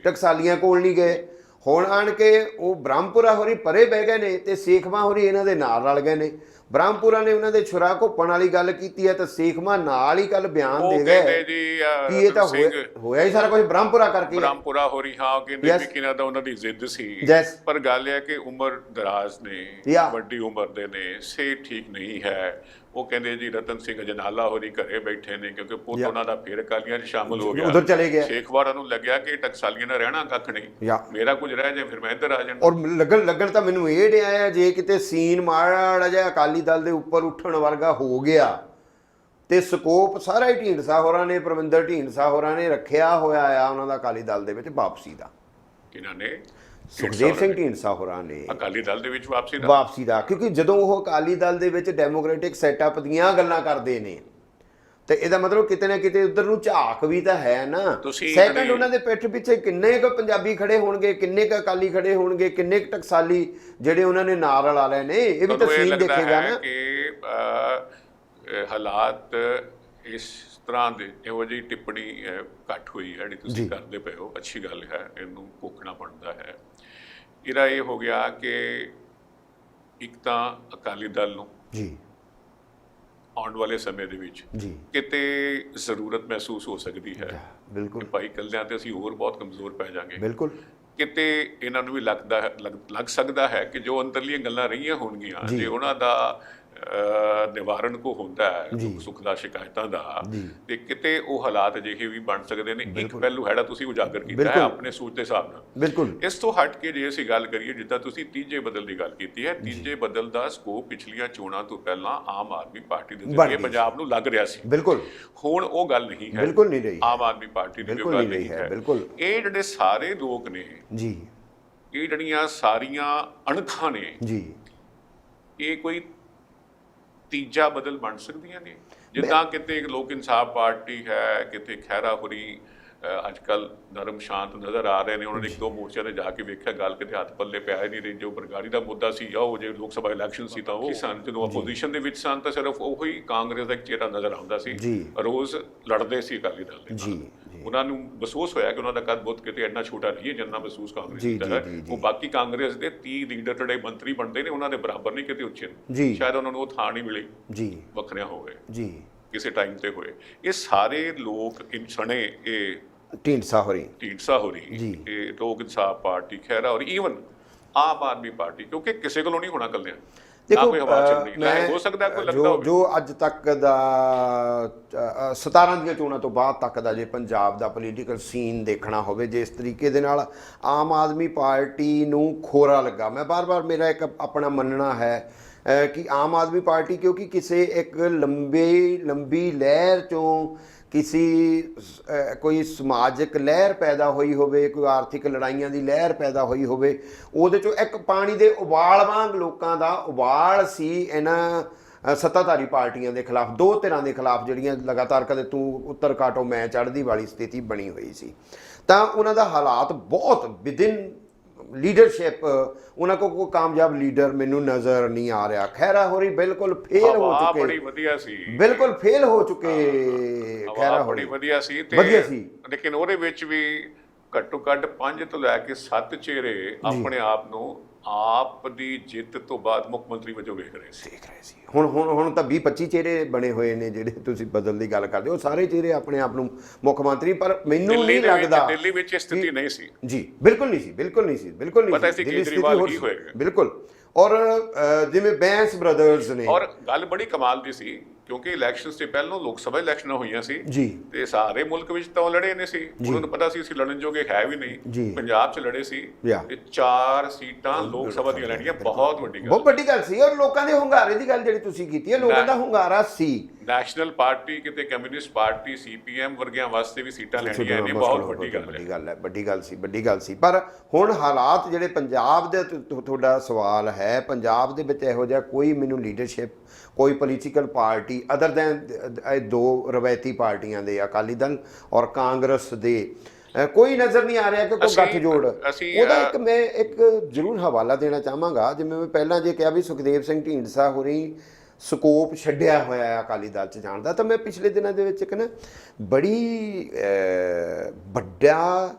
Speaker 2: ਟਕਸਾਲੀਆਂ ਕੋਲ ਨਹੀਂ ਗਏ। ਹੁਣ ਆਣ ਕੇ ਉਹ ਬ੍ਰਹਮਪੁਰਾ ਹੋਰੀ ਪਰੇ ਬਹਿ ਗਏ ਨੇ ਤੇ ਸੇਖਵਾਂ ਹੋਰੀ ਇਹਨਾਂ ਦੇ ਨਾਲ ਰਲ ਗਏ ਨੇ। ਬ੍ਰਹਮਪੁਰਾ ਨੇ ਉਹਨਾਂ ਦੇ ਛੁਰਾ ਘੋਪਣ ਵਾਲੀ ਗੱਲ ਕੀਤੀ ਹੈ ਤੇ ਸੇਖਵਾਂ ਨਾਲ ਹੀ ਕੱਲ ਬਿਆਨ ਦੇ ਗਏ ਕਿ ਇਹ ਤਾਂ ਹੋਇਆ ਹੀ ਸਾਰਾ ਕੁਝ ਬ੍ਰਹਮਪੁਰਾ ਕਰਕੇ।
Speaker 1: ਬ੍ਰਹਮਪੁਰਾ ਹੋਰੀ ਹਾਂ ਕਹਿੰਦੇ ਵੀ ਕਿਨਾਂ ਦਾ ਉਹਨਾਂ ਦੀ ਜ਼ਿੱਦ ਸੀ, ਪਰ ਗੱਲ ਇਹ ਕਿ ਉਮਰ ਦਰਾਜ਼ ਨੇ, ਵੱਡੀ ਉਮਰ ਦੇ ਨੇ, ਸਿਹਤ ਠੀਕ ਨਹੀਂ ਹੈ। ਉਹ ਕਹਿੰਦੇ ਜੀ ਰਤਨ ਸਿੰਘ ਅਜਨਾਲਾ ਹੋਰੀ ਘਰੇ ਬੈਠੇ ਨੇ ਕਿਉਂਕਿ ਪੁੱਤ ਉਹਨਾਂ ਦਾ ਫਿਰ ਅਕਾਲੀਆਂ 'ਚ ਸ਼ਾਮਲ ਹੋ ਗਿਆ,
Speaker 2: ਉਧਰ ਚਲੇ ਗਿਆ।
Speaker 1: ਸ਼ੇਖਵਾੜਾ ਨੂੰ ਲੱਗਿਆ ਕਿ ਟਕਸਾਲੀਆਂ ਨਾਲ ਰਹਿਣਾ ਕੱਖ ਨਹੀਂ, ਮੇਰਾ ਕੁਝ ਰਹਿ ਜਾਏ ਫਿਰ ਮੈਂ ਇੱਧਰ ਆ ਜਾਣਾ।
Speaker 2: ਔਰ ਲੱਗਣ ਤਾਂ ਮੈਨੂੰ ਇਹ ਡਿਆ ਆ ਜੇ ਕਿਤੇ ਸੀਨ ਮਾੜਾ ਜਿਹਾ ਅਕਾਲੀ ਦਲ ਦੇ ਉੱਪਰ ਉੱਠਣ ਵਰਗਾ ਹੋ ਗਿਆ ਤੇ ਸਕੋਪ ਸਾਰਾ ਹੀ ਢੀਂਡਸਾ ਹੋਰਾਂ ਨੇ, ਪਰਮਿੰਦਰ ਢੀਂਡਸਾ ਹੋਰਾਂ ਨੇ ਰੱਖਿਆ ਹੋਇਆ ਆ ਉਹਨਾਂ ਦਾ ਅਕਾਲੀ ਦਲ ਦੇ ਵਿੱਚ ਵਾਪਸੀ ਦਾ।
Speaker 1: ਕਿਹਨਾਂ ਨੇ?
Speaker 2: ਸੁਖਦੇਵ ਸਿੰਘ ਢੀਂਡਸਾ ਹੋਰਾਂ ਨੇ
Speaker 1: ਅਕਾਲੀ ਦਲ ਦੇ ਵਿੱਚ
Speaker 2: ਵਾਪਸੀ ਦਾ। ਕਿਉਂਕਿ ਜਦੋਂ ਉਹ ਅਕਾਲੀ ਦਲ ਦੇ ਵਿੱਚ ਡੈਮੋਕ੍ਰੈਟਿਕ ਸੈਟਅਪ ਦੀਆਂ ਗੱਲਾਂ ਕਰਦੇ ਨੇ ਤੇ ਇਹਦਾ ਮਤਲਬ ਕਿਤੇ ਨਾ ਕਿਤੇ ਉਧਰ ਨੂੰ ਝਾਕ ਵੀ ਤਾਂ ਹੈ ਨਾ। ਸੈਕੰਡ ਉਹਨਾਂ ਦੇ ਪਿੱਠ ਪਿੱਛੇ ਕਿੰਨੇ ਕੁ ਪੰਜਾਬੀ ਖੜੇ ਹੋਣਗੇ, ਕਿੰਨੇ ਕੁ ਅਕਾਲੀ ਖੜੇ ਹੋਣਗੇ, ਕਿੰਨੇ ਕੁ ਟਕਸਾਲੀ ਜਿਹੜੇ ਉਹਨਾਂ ਨੇ ਨਾਲ ਰਲਾ ਲਏ ਨੇ, ਇਹ ਵੀ ਤਾਂ ਸੀਨ ਦੇਖੇਗਾ ਨਾ।
Speaker 1: ਕਿ ਹਾਲਾਤ ਇਸ ਤਰ੍ਹਾਂ ਦੇ ਇਹੋ ਜਿਹੀ ਟਿੱਪਣੀ ਘੱਟ ਹੋਈ ਹੈ ਜਿਹੜੀ ਤੁਸੀਂ ਕਰਦੇ ਪਏ ਹੋ, ਅੱਛੀ ਗੱਲ ਹੈ, ਇਹਨੂੰ ਕੋਖਣਾ ਬਣਦਾ ਹੈ। ਇਹਦਾ ਇਹ ਹੋ ਗਿਆ ਕਿ ਇੱਕ ਤਾਂ ਅਕਾਲੀ ਦਲ ਨੂੰ ਆਉਣ ਵਾਲੇ ਸਮੇਂ ਦੇ ਵਿੱਚ ਕਿਤੇ ਜ਼ਰੂਰਤ ਮਹਿਸੂਸ ਹੋ ਸਕਦੀ ਹੈ ਕਿ ਭਾਈ ਇਕੱਲਿਆਂ ਤੇ ਅਸੀਂ ਹੋਰ ਬਹੁਤ ਕਮਜ਼ੋਰ ਪੈ ਜਾਵਾਂਗੇ।
Speaker 2: ਬਿਲਕੁਲ
Speaker 1: ਕਿਤੇ ਇਹਨਾਂ ਨੂੰ ਵੀ ਲੱਗ ਸਕਦਾ ਹੈ ਕਿ ਜੋ ਅੰਦਰਲੀਆਂ ਗੱਲਾਂ ਰਹੀਆਂ ਹੋਣਗੀਆਂ, ਜੇ ਉਹਨਾਂ ਦਾ ਨਿਵਾਰਨ ਕੋ ਹੁੰਦਾ ਹੈ ਸੁੱਖ ਦਾ, ਸ਼ਿਕਾਇਤਾਂ ਦਾ, ਤੇ ਕਿਤੇ ਉਹ ਹਾਲਾਤ ਅਜਿਹੇ ਵੀ ਬਣ ਸਕਦੇ ਨੇ। ਇੱਕ ਪਹਿਲੂ ਹੈੜਾ ਤੁਸੀਂ ਉਜਾਗਰ ਕੀਤਾ ਹੈ ਆਪਣੇ ਸੋਚ ਦੇ ਹਿਸਾਬ ਨਾਲ।
Speaker 2: ਬਿਲਕੁਲ
Speaker 1: ਇਸ ਤੋਂ ਹਟ ਕੇ ਜੇ ਅਸੀਂ ਗੱਲ ਕਰੀਏ, ਜਿੱਦਾਂ ਤੁਸੀਂ ਤੀਜੇ ਬਦਲ ਦੀ ਗੱਲ ਕੀਤੀ ਹੈ, ਤੀਜੇ ਬਦਲ ਦਾ ਸਕੋਪ ਪਿਛਲੀਆਂ ਚੋਣਾਂ ਤੋਂ ਪਹਿਲਾਂ ਆਮ ਆਦਮੀ ਪਾਰਟੀ ਦੇ ਜ਼ਰੀਏ ਪੰਜਾਬ ਨੂੰ ਲੱਗ ਰਿਹਾ ਸੀ।
Speaker 2: ਬਿਲਕੁਲ
Speaker 1: ਹੁਣ ਉਹ ਗੱਲ ਨਹੀਂ ਹੈ,
Speaker 2: ਬਿਲਕੁਲ ਨਹੀਂ ਰਹੀ।
Speaker 1: ਆਮ ਆਦਮੀ ਪਾਰਟੀ ਦੀ ਜੋ ਗੱਲ ਨਹੀਂ ਹੈ,
Speaker 2: ਬਿਲਕੁਲ
Speaker 1: ਇਹ ਜਿਹੜੇ ਸਾਰੇ ਲੋਕ ਨੇ
Speaker 2: ਜੀ,
Speaker 1: ਇਹ ਜਿਹੜੀਆਂ ਸਾਰੀਆਂ ਅਣਖਾਂ ਨੇ
Speaker 2: ਜੀ,
Speaker 1: ਇਹ ਕੋਈ ਤੀਜਾ ਬਦਲ ਬਣ ਸਕਦੀਆਂ ਨੇ। ਜਿੱਦਾਂ ਕਿਤੇ ਲੋਕ ਇਨਸਾਫ ਪਾਰਟੀ ਹੈ, ਕਿਤੇ ਖਹਿਰਾ ਹੋਰੀ ਅੱਜ ਕੱਲ ਨਰਮ ਸ਼ਾਂਤ ਨਜ਼ਰ ਆ ਰਹੇ ਨੇ। ਉਹਨਾਂ ਨੇ 1-2 ਮੋਰਚਿਆਂ ਤੇ ਜਾ ਕੇ ਵੇਖਿਆ, ਗੱਲ ਕਿਤੇ ਹੱਥ ਪੱਲੇ ਪਿਆ ਹੀ ਨਹੀਂ ਰਹੀ। ਜੋ ਬਰਗਾੜੀ ਦਾ ਮੁੱਦਾ ਸੀ ਜਾਂ ਉਹ ਜੇ ਲੋਕ ਸਭਾ ਇਲੈਕਸ਼ਨ ਸੀ ਤਾਂ ਉਹ ਸਨ, ਜਦੋਂ ਆਪੋਜੀਸ਼ਨ ਦੇ ਵਿੱਚ ਸਨ ਤਾਂ ਸਿਰਫ ਉਹੀ ਕਾਂਗਰਸ ਦਾ ਇੱਕ ਚਿਹਰਾ ਨਜ਼ਰ ਆਉਂਦਾ ਸੀ, ਰੋਜ਼ ਲੜਦੇ ਸੀ ਅਕਾਲੀ ਦਲ ਦੇ ਨਾਲ। ਉਹਨਾਂ ਨੂੰ ਮਹਿਸੂਸ ਹੋਇਆ ਕਿ ਉਹਨਾਂ ਦਾ ਕੱਦ ਬਹੁਤ ਕਿਤੇ ਇੰਨਾ ਛੋਟਾ ਨਹੀਂ ਹੈ ਜਿੰਨਾ ਮਹਿਸੂਸ ਕਾਂਗਰਸ ਕੀਤਾ ਹੈ। ਉਹ ਬਾਕੀ ਕਾਂਗਰਸ ਦੇ 30 ਲੀਡਰ ਜਿਹੜੇ ਮੰਤਰੀ ਬਣਦੇ ਨੇ ਉਹਨਾਂ ਦੇ ਬਰਾਬਰ ਨਹੀਂ, ਕਿਤੇ ਉੱਚੇ ਨੇ, ਸ਼ਾਇਦ ਉਹਨਾਂ ਨੂੰ ਉਹ ਥਾਂ ਨਹੀਂ ਮਿਲੀ, ਵੱਖਰਿਆਂ ਹੋ ਗਏ ਕਿਸੇ ਟਾਈਮ ਤੇ ਹੋਏ। ਇਹ ਸਾਰੇ ਲੋਕ ਸਣੇ, ਇਹ ਢੀਂਡਸਾ ਹੋਰੀ, ਇਹ ਲੋਕ ਇਨਸਾਫ ਪਾਰਟੀ, ਖਹਿਰਾ ਔਰ ਈਵਨ ਆਮ ਆਦਮੀ ਪਾਰਟੀ, ਕਿਉਂਕਿ ਕਿਸੇ ਕੋਲੋਂ ਨਹੀਂ ਹੋਣਾ ਇਕੱਲਿਆਂ।
Speaker 2: ਦੇਖੋ
Speaker 1: ਹੋ ਸਕਦਾ ਕੋਈ ਲੱਗਦਾ ਹੋਵੇ
Speaker 2: ਜੋ ਅੱਜ ਤੱਕ ਦਾ 17 ਦੀਆਂ ਚੋਣਾਂ ਤੋਂ ਬਾਅਦ ਤੱਕ ਦਾ ਜੇ ਪੰਜਾਬ ਦਾ ਪੋਲੀਟੀਕਲ ਸੀਨ ਦੇਖਣਾ ਹੋਵੇ, ਜਿਸ ਤਰੀਕੇ ਦੇ ਨਾਲ ਆਮ ਆਦਮੀ ਪਾਰਟੀ ਨੂੰ ਖੋਰਾ ਲੱਗਾ, ਮੈਂ ਬਾਰ-ਬਾਰ ਮੇਰਾ ਇੱਕ ਆਪਣਾ ਮੰਨਣਾ ਹੈ ਕਿ ਆਮ ਆਦਮੀ ਪਾਰਟੀ ਕਿਉਂਕਿ ਕਿਸੇ ਇੱਕ ਲੰਬੀ ਲਹਿਰ ਚੋਂ ਕੋਈ ਸਮਾਜਿਕ ਲਹਿਰ ਪੈਦਾ ਹੋਈ ਹੋਵੇ, ਕੋਈ ਆਰਥਿਕ ਲੜਾਈਆਂ ਦੀ ਲਹਿਰ ਪੈਦਾ ਹੋਈ ਹੋਵੇ, ਉਹਦੇ ਚੋਂ ਇੱਕ ਪਾਣੀ ਦੇ ਉਬਾਲ ਵਾਂਗ ਲੋਕਾਂ ਦਾ ਉਬਾਲ ਸੀ ਇਹਨਾਂ ਸੱਤਾਧਾਰੀ ਪਾਰਟੀਆਂ ਦੇ ਖਿਲਾਫ, 2 ਧਿਰਾਂ ਦੇ ਖਿਲਾਫ ਜਿਹੜੀਆਂ ਲਗਾਤਾਰ ਕਦੇ ਤੂੰ ਉੱਤਰ ਕਾਟੋ ਮੈਂ ਚੜ੍ਹਦੀ ਵਾਲੀ ਸਥਿਤੀ ਬਣੀ ਹੋਈ ਸੀ। ਤਾਂ ਉਹਨਾਂ ਦਾ ਹਾਲਾਤ ਬਹੁਤ ਵਿਦਿਨ ਲੀਡਰਸ਼ਿਪ, ਉਹਨਾਂ ਕੋਲ ਕੋਈ ਕਾਮਯਾਬ ਲੀਡਰ ਮੈਨੂੰ ਨਜ਼ਰ ਨਹੀਂ ਆ ਰਿਹਾ। ਖਹਿਰਾ ਹੋਰੀ ਬਿਲਕੁਲ ਫੇਲ ਹੋ ਚੁੱਕੇ,
Speaker 1: ਬੜੀ ਵਧੀਆ ਸੀ,
Speaker 2: ਬਿਲਕੁਲ ਫੇਲ ਹੋ ਚੁੱਕੇ। ਖਹਿਰਾ ਹੋਰੀ
Speaker 1: ਬੜੀ ਵਧੀਆ ਸੀ, ਲੇਕਿਨ ਉਹਦੇ ਵਿੱਚ ਵੀ ਘੱਟੋ ਘੱਟ 5 ਤੋਂ ਲੈ ਕੇ 7 ਚਿਹਰੇ ਆਪਣੇ ਆਪ ਨੂੰ ਆਪ ਦੀ ਜਿੱਤ ਤੋਂ ਬਾਅਦ ਮੁੱਖ ਮੰਤਰੀ ਵਜੋਂ ਵੇਖ ਰਹੇ ਸੀ।
Speaker 2: ਹੁਣ ਤਾਂ 20-25 ਚਿਹਰੇ ਬਣੇ ਹੋਏ ਨੇ ਜਿਹੜੇ ਤੁਸੀਂ ਬਦਲ ਦੀ ਗੱਲ ਕਰਦੇ ਹੋ, ਸਾਰੇ ਚਿਹਰੇ ਆਪਣੇ ਆਪ ਨੂੰ ਮੁੱਖ ਮੰਤਰੀ, ਪਰ ਮੈਨੂੰ ਨਹੀਂ ਲੱਗਦਾ
Speaker 1: ਦਿੱਲੀ ਵਿੱਚ ਇਹ ਸਥਿਤੀ ਨਹੀਂ ਸੀ
Speaker 2: ਜੀ, ਬਿਲਕੁਲ ਨਹੀਂ ਸੀ
Speaker 1: ਪਤਾ ਸੀ ਕੇਜਰੀਵਾਲ ਕੀ ਹੋਏਗਾ
Speaker 2: ਬਿਲਕੁਲ। ਔਰ ਜਿਵੇਂ ਬੈਂਸ ਬ੍ਰਦਰਸ ਨੇ,
Speaker 1: ਔਰ ਗੱਲ ਬੜੀ ਕਮਾਲ ਦੀ ਸੀ ਕਿਉਂਕਿ ਇਲੈਕਸ਼ਨਸ ਤੋਂ ਪਹਿਲਾਂ ਲੋਕ ਸਭਾ ਇਲੈਕਸ਼ਨਾਂ ਹੋਈਆਂ ਸੀ
Speaker 2: ਜੀ,
Speaker 1: ਤੇ ਸਾਰੇ ਮੁਲਕ ਵਿੱਚ ਤਾਂ ਉਹ ਲੜੇ ਨੇ ਸੀ, ਉਹਨਾਂ ਨੂੰ ਪਤਾ ਸੀ ਅਸੀਂ ਲੜਨ ਜੋਗੇ ਹੈ ਵੀ ਨਹੀਂ। ਪੰਜਾਬ 'ਚ ਲੜੇ ਸੀ ਤੇ 4 ਸੀਟਾਂ ਲੋਕ ਸਭਾ ਦੀਆਂ ਲੜੀਆਂ, ਬਹੁਤ ਵੱਡੀ ਗੱਲ
Speaker 2: ਸੀ। ਔਰ ਲੋਕਾਂ ਦੇ ਹੁੰਗਾਰੇ ਦੀ ਗੱਲ ਜਿਹੜੀ ਤੁਸੀਂ ਕੀਤੀ ਹੈ, ਲੋਕਾਂ ਦਾ ਹੁੰਗਾਰਾ ਸੀ।
Speaker 1: ਨੈਸ਼ਨਲ ਪਾਰਟੀ ਕਿਤੇ ਕਮਿਊਨਿਸਟ ਪਾਰਟੀ ਸੀਪੀਐਮ ਵਰਗਿਆਂ ਵਾਸਤੇ ਵੀ ਸੀਟਾਂ ਲੈਣੀਆਂ ਨੇ, ਬਹੁਤ ਵੱਡੀ ਗੱਲ ਹੈ। ਵੱਡੀ ਗੱਲ ਸੀ। ਪਰ ਹੁਣ ਹਾਲਾਤ ਜਿਹੜੇ ਪੰਜਾਬ ਦੇ, ਤੁਹਾਡਾ ਸਵਾਲ ਹੈ, ਪੰਜਾਬ ਦੇ ਵਿੱਚ ਇਹੋ ਜਿਹਾ ਕੋਈ ਮੈਨੂੰ ਲੀਡਰਸ਼ਿਪ, ਕੋਈ ਪੋਲੀਟੀਕਲ ਪਾਰਟੀ ਅਦਰ ਦੈਨ ਇਹ ਦੋ ਰਵਾਇਤੀ ਪਾਰਟੀਆਂ ਦੇ, ਅਕਾਲੀ ਦਲ ਔਰ ਕਾਂਗਰਸ ਦੇ, ਕੋਈ ਨਜ਼ਰ ਨਹੀਂ ਆ ਰਿਹਾ ਕਿ ਕੋਈ ਗੱਠਜੋੜ। ਉਹਦਾ ਮੈਂ ਇੱਕ ਜ਼ਰੂਰ ਹਵਾਲਾ ਦੇਣਾ ਚਾਹਾਂਗਾ, ਜਿਵੇਂ ਮੈਂ ਪਹਿਲਾਂ ਜੇ ਕਿਹਾ ਵੀ ਸੁਖਦੇਵ ਸਿੰਘ ਢੀਂਡਸਾ ਹੋਰੀ ਸਕੋਪ ਛੱਡਿਆ ਹੋਇਆ ਹੈ ਅਕਾਲੀ ਦਲ 'ਚ ਜਾਣ ਦਾ, ਤਾਂ ਮੈਂ ਪਿਛਲੇ ਦਿਨਾਂ ਦੇ ਵਿੱਚ ਇੱਕ ਨਾ ਬੜੀ ਵੱਡਾ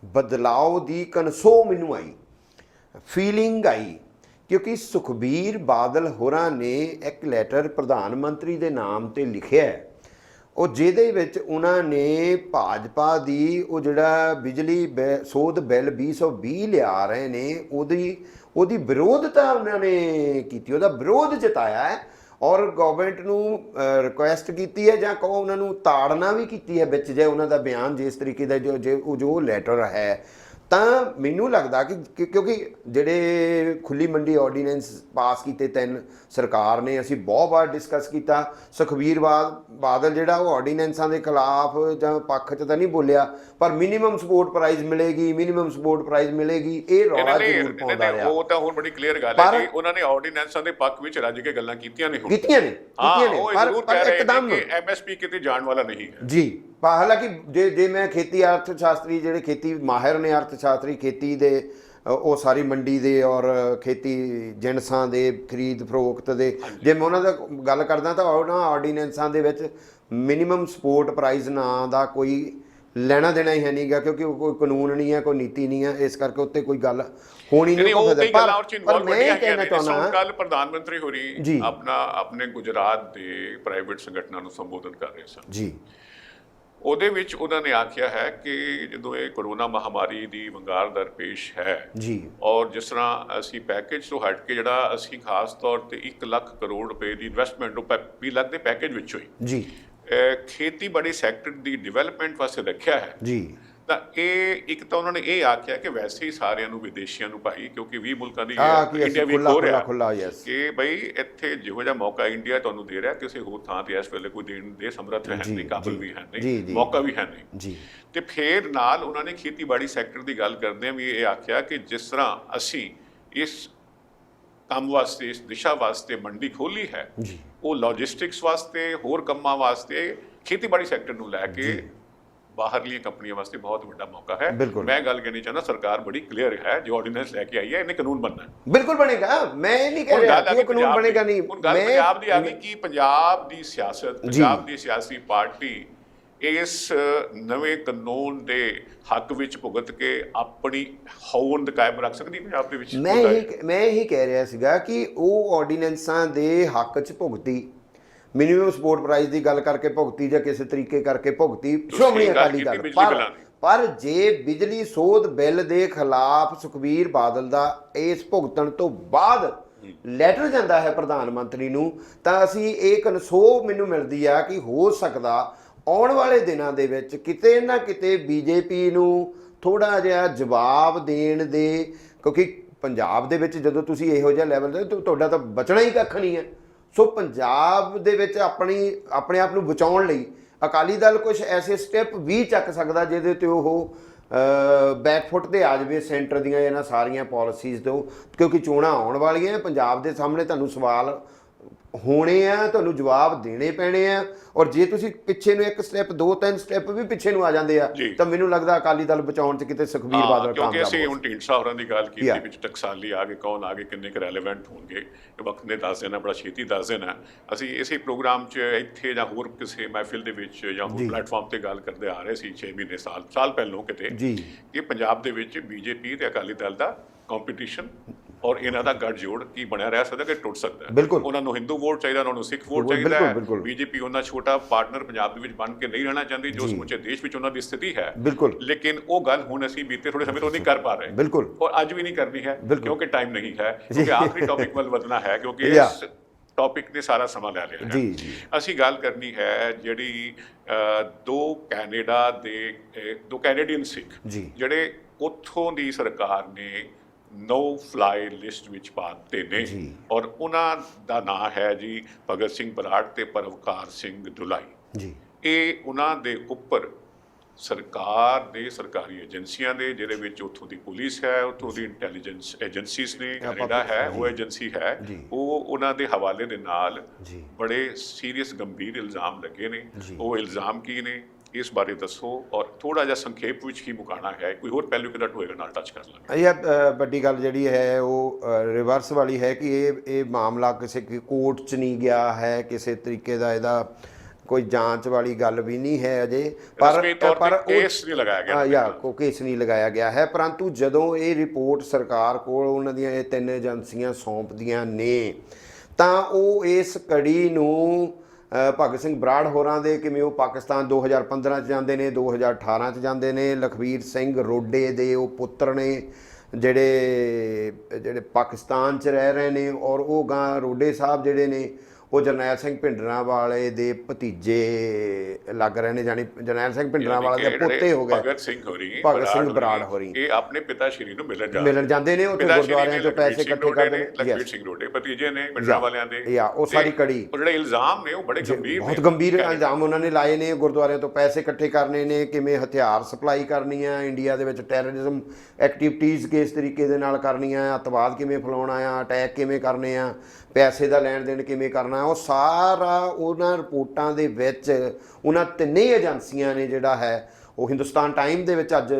Speaker 1: ਬਦਲਾਅ ਦੀ ਕਨਸੋ ਮੈਨੂੰ ਆਈ, ਫੀਲਿੰਗ ਆਈ, ਕਿਉਂਕਿ ਸੁਖਬੀਰ ਬਾਦਲ ਹੋਰਾਂ ਨੇ ਇੱਕ ਲੈਟਰ ਪ੍ਰਧਾਨ ਮੰਤਰੀ ਦੇ ਨਾਮ ਤੇ ਲਿਖਿਆ, ਉਹ ਜਿਹਦੇ ਵਿੱਚ ਉਹਨਾਂ ਨੇ ਭਾਜਪਾ ਦੀ ਉਹ ਜਿਹੜਾ ਬਿਜਲੀ ਸੋਧ ਬਿੱਲ 2020 ਲਿਆ ਰਹੇ ਨੇ ਉਹਦੀ ਵਿਰੋਧਤਾ ਉਹਨਾਂ ਨੇ ਕੀਤੀ, ਉਹਦਾ ਵਿਰੋਧ ਜਤਾਇਆ ਹੈ ਔਰ ਗਵਰਨਮੈਂਟ ਨੂੰ ਰਿਕੁਐਸਟ ਕੀਤੀ ਹੈ, ਜਾਂ ਕਹੋ ਉਹਨਾਂ ਨੂੰ ਤਾੜਨਾ ਵੀ ਕੀਤੀ ਹੈ ਵਿੱਚ, ਜੇ ਉਹਨਾਂ ਦਾ ਬਿਆਨ ਜਿਸ ਤਰੀਕੇ ਦਾ ਜੋ ਲੈਟਰ ਹੈ। ਤਾਂ ਮੈਨੂੰ ਲੱਗਦਾ ਕਿ ਕਿਉਂਕਿ ਜਿਹੜੇ ਖੁੱਲੀ ਮੰਡੀ ਆਰਡੀਨੈਂਸ ਪਾਸ ਕੀਤੇ 3 ਸਰਕਾਰ ਨੇ, ਅਸੀਂ ਬਹੁਤ ਵਾਰ ਡਿਸਕਸ ਕੀਤਾ, ਸੁਖਬੀਰ ਬਾਦਲ ਜਿਹੜਾ ਉਹ ਆਰਡੀਨੈਂਸਾਂ ਦੇ ਖਿਲਾਫ ਜਾਂ ਪੱਖ 'ਚ ਤਾਂ ਨਹੀਂ ਬੋਲਿਆ, ਪਰ ਮਿਨੀਮਮ ਸਪੋਰਟ ਪ੍ਰਾਈਸ ਮਿਲੇਗੀ, ਇਹ ਰੌਲਾ ਜ਼ਰੂਰ ਪਾਉਂਦਾ ਰਿਹਾ। ਉਹ ਤਾਂ ਹੁਣ ਬੜੀ ਕਲੀਅਰ ਗੱਲ ਹੈ ਕਿ ਉਹਨਾਂ ਨੇ ਆਰਡੀਨੈਂਸਾਂ ਦੇ ਪੱਖ ਵਿੱਚ ਰੱਜ ਕੇ ਗੱਲਾਂ ਕੀਤੀਆਂ ਨੇ ਪਰ ਇੱਕਦਮ ਐਮਐਸਪੀ ਕਿਤੇ ਜਾਣ ਵਾਲਾ ਨਹੀਂ ਹੈ
Speaker 2: ਜੀ। ਹਾਲਾਂਕਿ ਜੇ ਮੈਂ ਖੇਤੀ ਅਰਥ ਸ਼ਾਸਤਰੀ, ਜਿਹੜੇ ਖੇਤੀ ਮਾਹਿਰ ਨੇ ਅਰਥ ਸ਼ਾਸਤਰੀ, ਖੇਤੀ ਦੇ ਉਹ ਸਾਰੀ ਮੰਡੀ ਦੇ ਔਰ ਖੇਤੀ ਜਿਣਸਾਂ ਦੇ ਖਰੀਦ ਫਰੋਖਤ ਦੇ, ਜੇ ਮੈਂ ਉਹਨਾਂ ਦਾ ਗੱਲ ਕਰਦਾ ਤਾਂ ਉਹਨਾਂ ਆਰਡੀਨੈਂਸਾਂ ਦੇ ਵਿੱਚ ਮਿਨੀਮਮ ਸਪੋਰਟ ਪ੍ਰਾਈਸ ਨਾਂ ਦਾ ਕੋਈ ਲੈਣਾ ਦੇਣਾ ਹੀ ਹੈ ਨਹੀਂਗਾ, ਕਿਉਂਕਿ ਕੋਈ ਕਾਨੂੰਨ ਨਹੀਂ ਹੈ, ਕੋਈ ਨੀਤੀ ਨਹੀਂ ਹੈ, ਇਸ ਕਰਕੇ ਉੱਤੇ ਕੋਈ ਗੱਲ ਹੋਣੀ ਨਹੀਂ।
Speaker 1: ਪਰ ਮੈਂ ਕਹਿਣਾ ਚਾਹੁੰਦਾ, ਕੱਲ ਪ੍ਰਧਾਨ ਮੰਤਰੀ ਹੋਰੀ ਆਪਣੇ ਗੁਜਰਾਤ ਦੇ ਪ੍ਰਾਈਵੇਟ ਸੰਗਠਨਾਂ ਨੂੰ ਸੰਬੋਧਨ ਕਰ ਰਹੇ ਸਨ ਜੀ, ਉਹਦੇ ਵਿੱਚ ਉਹਨਾਂ ਨੇ ਆਖਿਆ ਹੈ ਕਿ ਜਦੋਂ ਇਹ ਕਰੋਨਾ ਮਹਾਮਾਰੀ ਦੀ ਵੰਗਾਰ ਦਰਪੇਸ਼ ਹੈ ਜੀ, ਔਰ ਜਿਸ ਤਰ੍ਹਾਂ ਅਸੀਂ ਪੈਕੇਜ ਤੋਂ ਹਟ ਕੇ ਜਿਹੜਾ ਅਸੀਂ ਖਾਸ ਤੌਰ ਤੇ 1 ਲੱਖ ਕਰੋੜ ਰੁਪਏ ਦੀ ਇਨਵੈਸਟਮੈਂਟ ਨੂੰ 20 ਲੱਖ ਦੇ ਪੈਕੇਜ ਵਿੱਚੋਂ ਹੀ ਜੀ ਖੇਤੀਬਾੜੀ ਸੈਕਟਰ ਦੀ ਡਿਵੈਲਪਮੈਂਟ ਵਾਸਤੇ ਰੱਖਿਆ ਹੈ ਜੀ, ਤਾਂ ਇਹ ਇੱਕ ਤਾਂ ਉਹਨਾਂ ਨੇ ਇਹ ਆਖਿਆ ਕਿ ਵੈਸੇ ਹੀ ਸਾਰਿਆਂ ਨੂੰ ਵਿਦੇਸ਼ੀਆਂ ਨੂੰ ਭਾਈ, ਕਿਉਂਕਿ 20 ਮੁਲਕਾਂ ਦੀ ਇੰਡੀਆ ਵੀ ਹੋ ਰਿਹਾ ਕਿ ਬਈ ਇੱਥੇ ਜਿਹੋ ਜਿਹਾ ਮੌਕਾ ਇੰਡੀਆ ਤੁਹਾਨੂੰ ਦੇ ਰਿਹਾ, ਕਿਸੇ ਹੋਰ ਥਾਂ ਤੇ ਇਸ ਵੇਲੇ ਕੋਈ ਦੇਣ ਦੇ ਸਮਰੱਥ ਹੈ ਨਹੀਂ, ਕਾਬਲ ਵੀ ਹੈ ਨਹੀਂ, ਮੌਕਾ ਵੀ ਹੈ ਨਹੀਂ ਜੀ। ਤੇ ਫਿਰ ਨਾਲ ਉਹਨਾਂ ਨੇ ਖੇਤੀਬਾੜੀ ਸੈਕਟਰ ਦੀ ਗੱਲ ਕਰਦੇ ਵੀ ਇਹ ਆਖਿਆ ਕਿ ਜਿਸ ਤਰ੍ਹਾਂ ਅਸੀਂ ਇਸ ਕੰਮ ਵਾਸਤੇ, ਇਸ ਦਿਸ਼ਾ ਵਾਸਤੇ ਮੰਡੀ ਖੋਲੀ ਹੈ, ਉਹ ਲੌਜਿਸਟਿਕਸ ਵਾਸਤੇ, ਹੋਰ ਕੰਮਾਂ ਵਾਸਤੇ ਖੇਤੀਬਾੜੀ ਸੈਕਟਰ ਨੂੰ ਲੈ ਕੇ ਬਾਹਰਲੀਆਂ ਕੰਪਨੀਆਂ ਵਾਸਤੇ ਬਹੁਤ ਵੱਡਾ ਮੌਕਾ ਹੈ। ਮੈਂ ਗੱਲ ਕਹਿਣੀ ਚਾਹੁੰਦਾ, ਸਰਕਾਰ ਬੜੀ ਕਲੀਅਰ ਹੈ, ਜੋ ਆਰਡੀਨੈਂਸ ਲੈ ਕੇ ਆਈ ਹੈ ਇਹਨੇ ਕਾਨੂੰਨ ਬਣਨਾ, ਬਿਲਕੁਲ ਬਣੇਗਾ। ਮੈਂ ਇਹ ਨਹੀਂ ਕਹਿ ਰਿਹਾ ਕਿ ਕਾਨੂੰਨ ਬਣੇਗਾ ਨਹੀਂ। ਹੁਣ ਗੱਲ ਪੰਜਾਬ ਦੀ ਆ ਗਈ ਕਿ ਪੰਜਾਬ ਦੀ ਸਿਆਸਤ, ਪੰਜਾਬ ਦੀ ਸਿਆਸੀ ਪਾਰਟੀ ਇਸ ਨਵੇਂ ਕਾਨੂੰਨ ਦੇ ਹੱਕ ਵਿੱਚ ਭੁਗਤ ਕੇ ਆਪਣੀ ਹੋਂਦ ਕਾਇਮ ਰੱਖ ਸਕਦੀ ਪੰਜਾਬ ਦੇ ਵਿੱਚ। ਮੈਂ ਇਹੀ ਕਹਿ ਰਿਹਾ ਸੀਗਾ ਕਿ ਉਹ ਆਰਡੀਨੈਂਸਾਂ ਦੇ ਹੱਕ 'ਚ ਭੁਗਤੀ, ਮਿਨੀਮਮ ਸਪੋਰਟ ਪ੍ਰਾਈਸ ਦੀ ਗੱਲ ਕਰਕੇ ਭੁਗਤੀ ਜਾਂ ਕਿਸੇ ਤਰੀਕੇ ਕਰਕੇ ਭੁਗਤੀ ਸ਼੍ਰੋਮਣੀ ਅਕਾਲੀ ਦਲ, ਪਰ ਜੇ ਬਿਜਲੀ ਸੋਧ ਬਿੱਲ ਦੇ ਖਿਲਾਫ ਸੁਖਬੀਰ ਬਾਦਲ ਦਾ ਇਸ ਭੁਗਤਣ ਤੋਂ ਬਾਅਦ ਲੈਟਰ ਜਾਂਦਾ ਹੈ ਪ੍ਰਧਾਨ ਮੰਤਰੀ ਨੂੰ, ਤਾਂ ਅਸੀਂ ਇਹ ਕਨਸੋ ਮੈਨੂੰ ਮਿਲਦੀ ਆ ਕਿ ਹੋ ਸਕਦਾ ਆਉਣ ਵਾਲੇ ਦਿਨਾਂ ਦੇ ਵਿੱਚ ਕਿਤੇ ਨਾ ਕਿਤੇ ਬੀਜੇਪੀ ਨੂੰ ਥੋੜਾ ਜਿਹਾ ਜਵਾਬ ਦੇਣ ਦੇ, ਕਿਉਂਕਿ ਪੰਜਾਬ ਦੇ ਵਿੱਚ ਜਦੋਂ ਤੁਸੀਂ ਇਹੋ ਜਿਹਾ ਲੈਵਲ ਤੇ ਤੁਹਾਡਾ ਤਾਂ ਬਚਣਾ ਹੀ ਕੱਖ ਨਹੀਂ ਹੈ। ਸੋ ਪੰਜਾਬ ਦੇ ਵਿੱਚ ਆਪਣੇ ਆਪ ਨੂੰ ਬਚਾਉਣ ਲਈ ਅਕਾਲੀ ਦਲ ਕੁਝ ਐਸੇ ਸਟੈਪ ਵੀ ਚੱਕ ਸਕਦਾ ਜਿਹਦੇ ਤੇ ਉਹ ਬੈਕਫੁੱਟ ਤੇ ਆ ਜਾਵੇ ਸੈਂਟਰ ਦੀਆਂ ਇਹਨਾਂ ਸਾਰੀਆਂ ਪਾਲਿਸੀਜ਼ ਤੋਂ, ਕਿਉਂਕਿ ਚੋਣਾਂ ਆਉਣ ਵਾਲੀਆਂ, ਪੰਜਾਬ ਦੇ ਸਾਹਮਣੇ ਤੁਹਾਨੂੰ ਸਵਾਲ ਹੋਣੇ ਆ, ਤੁਹਾਨੂੰ ਜਵਾਬ ਦੇਣੇ ਪੈਣੇ ਆ, ਔਰ ਜੇ ਤੁਸੀਂ ਪਿੱਛੇ ਨੂੰ 1 ਸਟੈਪ 2-3 ਸਟੈਪ ਵੀ ਪਿੱਛੇ ਨੂੰ ਆ ਜਾਂਦੇ ਆ ਤਾਂ ਮੈਨੂੰ ਲੱਗਦਾ ਅਕਾਲੀ ਦਲ ਬਚਾਉਣ 'ਚ ਕਿਤੇ ਸੁਖਬੀਰ ਬਾਦਲ ਕਿਉਂਕਿ ਅਸੀਂ ਹੁਣ ਢੀਂਡਸਾ ਹੋਰਾਂ ਦੀ ਗੱਲ ਕੀਤੀ, ਵਿੱਚ ਟਕਸਾਲੀ ਆ ਗਏ, ਕੌਣ ਆ ਗਏ, ਕਿੰਨੇ ਕੁ ਰੈਲੇਵੈਂਟ ਹੋਣਗੇ, ਵਕਤ ਨੇ ਦੱਸ ਦੇਣਾ, ਬੜਾ ਛੇਤੀ ਦੱਸ ਦੇਣਾ। ਅਸੀਂ ਇਸੇ ਪ੍ਰੋਗਰਾਮ 'ਚ ਇੱਥੇ ਜਾਂ ਹੋਰ ਕਿਸੇ ਮਹਿਫਿਲ ਦੇ ਵਿੱਚ ਜਾਂ ਹੋਰ ਪਲੇਟਫਾਰਮ ਤੇ ਗੱਲ ਕਰਦੇ ਆ ਰਹੇ ਸੀ 6 ਮਹੀਨੇ ਸਾਲ ਪਹਿਲੋਂ ਕਿਤੇ, ਕਿ ਪੰਜਾਬ ਦੇ ਵਿੱਚ ਬੀਜੇਪੀ ਤੇ ਅਕਾਲੀ ਦਲ ਦਾ ਕੰਪੀਟੀਸ਼ਨ ਔਰ ਇਹਨਾਂ ਦਾ ਗੱਠਜੋੜ ਕੀ ਬਣਿਆ ਰਹਿ ਸਕਦਾ ਕਿ ਟੁੱਟ ਸਕਦਾ ਹੈ।
Speaker 2: ਬਿਲਕੁਲ।
Speaker 1: ਉਹਨਾਂ ਨੂੰ ਹਿੰਦੂ ਵੋਟ ਚਾਹੀਦਾ, ਉਹਨਾਂ ਨੂੰ ਸਿੱਖ ਵੋਟ
Speaker 2: ਬਿਲਕੁਲ,
Speaker 1: ਚਾਹੀਦਾ ਹੈ।
Speaker 2: ਬਿਲਕੁਲ।
Speaker 1: ਬੀਜੇਪੀ ਉਹਨਾਂ ਛੋਟਾ ਪਾਰਟਨਰ ਪੰਜਾਬ ਦੇ ਵਿੱਚ ਬਣ ਕੇ ਨਹੀਂ ਰਹਿਣਾ ਚਾਹੁੰਦੀ ਜੋ ਸਮੁੱਚੇ ਦੇਸ਼ ਵਿੱਚ ਉਹਨਾਂ ਦੀ ਸਥਿਤੀ ਹੈ।
Speaker 2: ਬਿਲਕੁਲ।
Speaker 1: ਲੇਕਿਨ ਉਹ ਗੱਲ ਹੁਣ ਅਸੀਂ ਬੀਤੇ ਥੋੜੇ ਸਮੇਂ ਤੋਂ ਨਹੀਂ ਕਰ ਪਾ ਰਹੇ,
Speaker 2: ਬਿਲਕੁਲ।
Speaker 1: ਔਰ ਅੱਜ ਵੀ ਨਹੀਂ ਕਰਨੀ ਹੈ ਕਿਉਂਕਿ ਟਾਈਮ ਨਹੀਂ ਹੈ, ਕਿਉਂਕਿ ਆਖਰੀ ਟੌਪਿਕ ਵੱਲ ਵਧਣਾ ਹੈ, ਕਿਉਂਕਿ ਇਸ ਟੌਪਿਕ ਨੇ ਸਾਰਾ ਸਮਾਂ ਲੈ ਲਿਆ ਹੈ।
Speaker 2: ਜੀ। ਅਸੀਂ
Speaker 1: ਗੱਲ ਕਰਨੀ ਹੈ ਜਿਹੜੀ ਦੋ ਕੈਨੇਡੀਅਨ ਸਿੱਖ ਜਿਹੜੇ ਉੱਥੋਂ ਦੀ ਸਰਕਾਰ ਨੇ ਨੋ ਫਲਾਈ ਲਿਸਟ ਵਿੱਚ ਪਾ ਦਿੱਤੇ ਨੇ, ਔਰ ਉਹਨਾਂ ਦਾ ਨਾਂ ਹੈ ਜੀ ਭਗਤ ਸਿੰਘ ਬਰਾੜ ਤੇ ਪਰਵਕਾਰ ਸਿੰਘ ਦੁਲਾਈ ਜੀ। ਇਹ ਉਹਨਾਂ ਦੇ ਉੱਪਰ ਸਰਕਾਰ ਦੇ ਸਰਕਾਰੀ ਏਜੰਸੀਆਂ ਦੇ, ਜਿਹਦੇ ਵਿੱਚ ਉੱਥੋਂ ਦੀ ਪੁਲਿਸ ਹੈ, ਉੱਥੋਂ ਦੀ ਇੰਟੈਲੀਜੈਂਸ ਏਜੰਸੀਜ਼ ਨੇ, ਕੈਨੇਡਾ ਹੈ ਉਹ ਏਜੰਸੀ ਹੈ, ਉਹ ਉਹਨਾਂ ਦੇ ਹਵਾਲੇ ਦੇ ਨਾਲ ਬੜੇ ਸੀਰੀਅਸ ਗੰਭੀਰ ਇਲਜ਼ਾਮ ਲੱਗੇ ਨੇ। ਉਹ ਇਲਜ਼ਾਮ ਕੀ ਨੇ ਇਸ ਬਾਰੇ ਦੱਸੋ, ਔਰ ਥੋੜਾ ਜਿਹਾ ਸੰਖੇਪ ਵਿੱਚ ਹੀ ਮੁਕਾਣਾ ਹੈ, ਕੋਈ ਹੋਰ ਪਹਿਲੂ ਕਿਹੜਾ ਹੋਏਗਾ ਨਾਲ ਟੱਚ ਕਰ ਲਾਂਗੇ।
Speaker 2: ਇਹ ਵੱਡੀ ਗੱਲ ਜਿਹੜੀ ਹੈ ਉਹ ਰਿਵਰਸ ਵਾਲੀ ਹੈ ਕਿ ਇਹ ਮਾਮਲਾ ਕਿਸੇ ਕੋਰਟ 'ਚ ਨਹੀਂ ਗਿਆ ਹੈ, ਕਿਸੇ ਤਰੀਕੇ ਦਾ ਇਹਦਾ ਕੋਈ ਜਾਂਚ ਵਾਲੀ ਗੱਲ ਵੀ ਨਹੀਂ ਹੈ ਅਜੇ, ਪਰ
Speaker 1: ਕੇਸ ਨਹੀਂ ਲਗਾਇਆ ਗਿਆ
Speaker 2: ਕੋਈ ਕੇਸ ਨਹੀਂ ਲਗਾਇਆ ਗਿਆ ਹੈ। ਪਰੰਤੂ ਜਦੋਂ ਇਹ ਰਿਪੋਰਟ ਸਰਕਾਰ ਕੋਲ ਉਹਨਾਂ ਦੀਆਂ ਇਹ 3 ਏਜੰਸੀਆਂ ਸੌਂਪਦੀਆਂ ਨੇ ਤਾਂ ਉਹ ਇਸ ਕੜੀ ਨੂੰ ਭਗਤ ਸਿੰਘ ਬਰਾੜ ਹੋਰਾਂ ਦੇ ਕਿਵੇਂ ਉਹ ਪਾਕਿਸਤਾਨ 2015 'ਚ ਜਾਂਦੇ ਨੇ, 2018 'ਚ ਜਾਂਦੇ ਨੇ, ਲਖਬੀਰ ਸਿੰਘ ਰੋਡੇ ਦੇ ਉਹ ਪੁੱਤਰ ਨੇ ਜਿਹੜੇ ਪਾਕਿਸਤਾਨ 'ਚ ਰਹਿ ਰਹੇ ਨੇ, ਔਰ ਉਹ ਗਾਂ ਰੋਡੇ ਸਾਹਿਬ ਜਿਹੜੇ ਨੇ ਉਹ ਜਰਨੈਲ ਸਿੰਘ ਭਿੰਡਰਾਂਵਾਲੇ ਦੇ ਭਤੀਜੇ ਲੱਗ ਰਹੇ ਨੇ, ਜਾਨੀ ਜਰਨੈਲ ਸਿੰਘ ਭਿੰਡਰਾਂਵਾਲੇ ਦੇ ਪੋਤੇ ਹੋ ਗਏ ਭਗਤ ਸਿੰਘ ਬਰਾੜ ਹੋਰੀ।
Speaker 1: ਇਹ ਆਪਣੇ ਪਿਤਾ ਸ਼੍ਰੀ ਨੂੰ
Speaker 2: ਮਿਲਣ ਜਾਂਦੇ ਨੇ, ਉੱਥੇ ਗੁਰਦੁਆਰਿਆਂ ਤੋਂ ਪੈਸੇ ਇਕੱਠੇ ਕਰਦੇ ਨੇ।
Speaker 1: ਲਖਬੀਰ ਸਿੰਘ ਰੋਡੇ ਭਤੀਜੇ ਨੇ ਭਿੰਡਰਾਂਵਾਲਿਆਂ ਦੇ,
Speaker 2: ਉਹ ਸਾਰੀ ਕੜੀ
Speaker 1: ਉਹ ਜਿਹੜੇ ਇਲਜ਼ਾਮ ਨੇ ਉਹ ਬੜੇ ਗੰਭੀਰ ਨੇ,
Speaker 2: ਬਹੁਤ ਗੰਭੀਰ ਇਲਜ਼ਾਮ ਉਹਨਾਂ ਨੇ ਲਾਏ ਨੇ। ਗੁਰਦੁਆਰਿਆਂ ਤੋਂ ਪੈਸੇ ਇਕੱਠੇ ਕਰਨੇ ਨੇ, ਕਿਵੇਂ ਹਥਿਆਰ ਸਪਲਾਈ ਕਰਨੀ ਆ ਇੰਡੀਆ ਦੇ ਵਿੱਚ, ਟੈਰਰਿਜ਼ਮ ਐਕਟੀਵਿਟੀਜ਼ ਕਿਸ ਤਰੀਕੇ ਦੇ ਨਾਲ ਕਰਨੀਆਂ, ਅੱਤਵਾਦ ਕਿਵੇਂ ਫੈਲਾਉਣਾ ਆ, ਅਟੈਕ ਕਿਵੇਂ ਕਰਨੇ ਆ, ਪੈਸੇ ਦਾ ਲੈਣ ਦੇਣ ਕਿਵੇਂ ਕਰਨਾ, ਉਹ ਸਾਰਾ ਉਹਨਾਂ ਰਿਪੋਰਟਾਂ ਦੇ ਵਿੱਚ ਉਹਨਾਂ 3 ਏਜੰਸੀਆਂ ਨੇ ਜਿਹੜਾ ਹੈ ਉਹ ਹਿੰਦੁਸਤਾਨ ਟਾਈਮ ਦੇ ਵਿੱਚ ਅੱਜ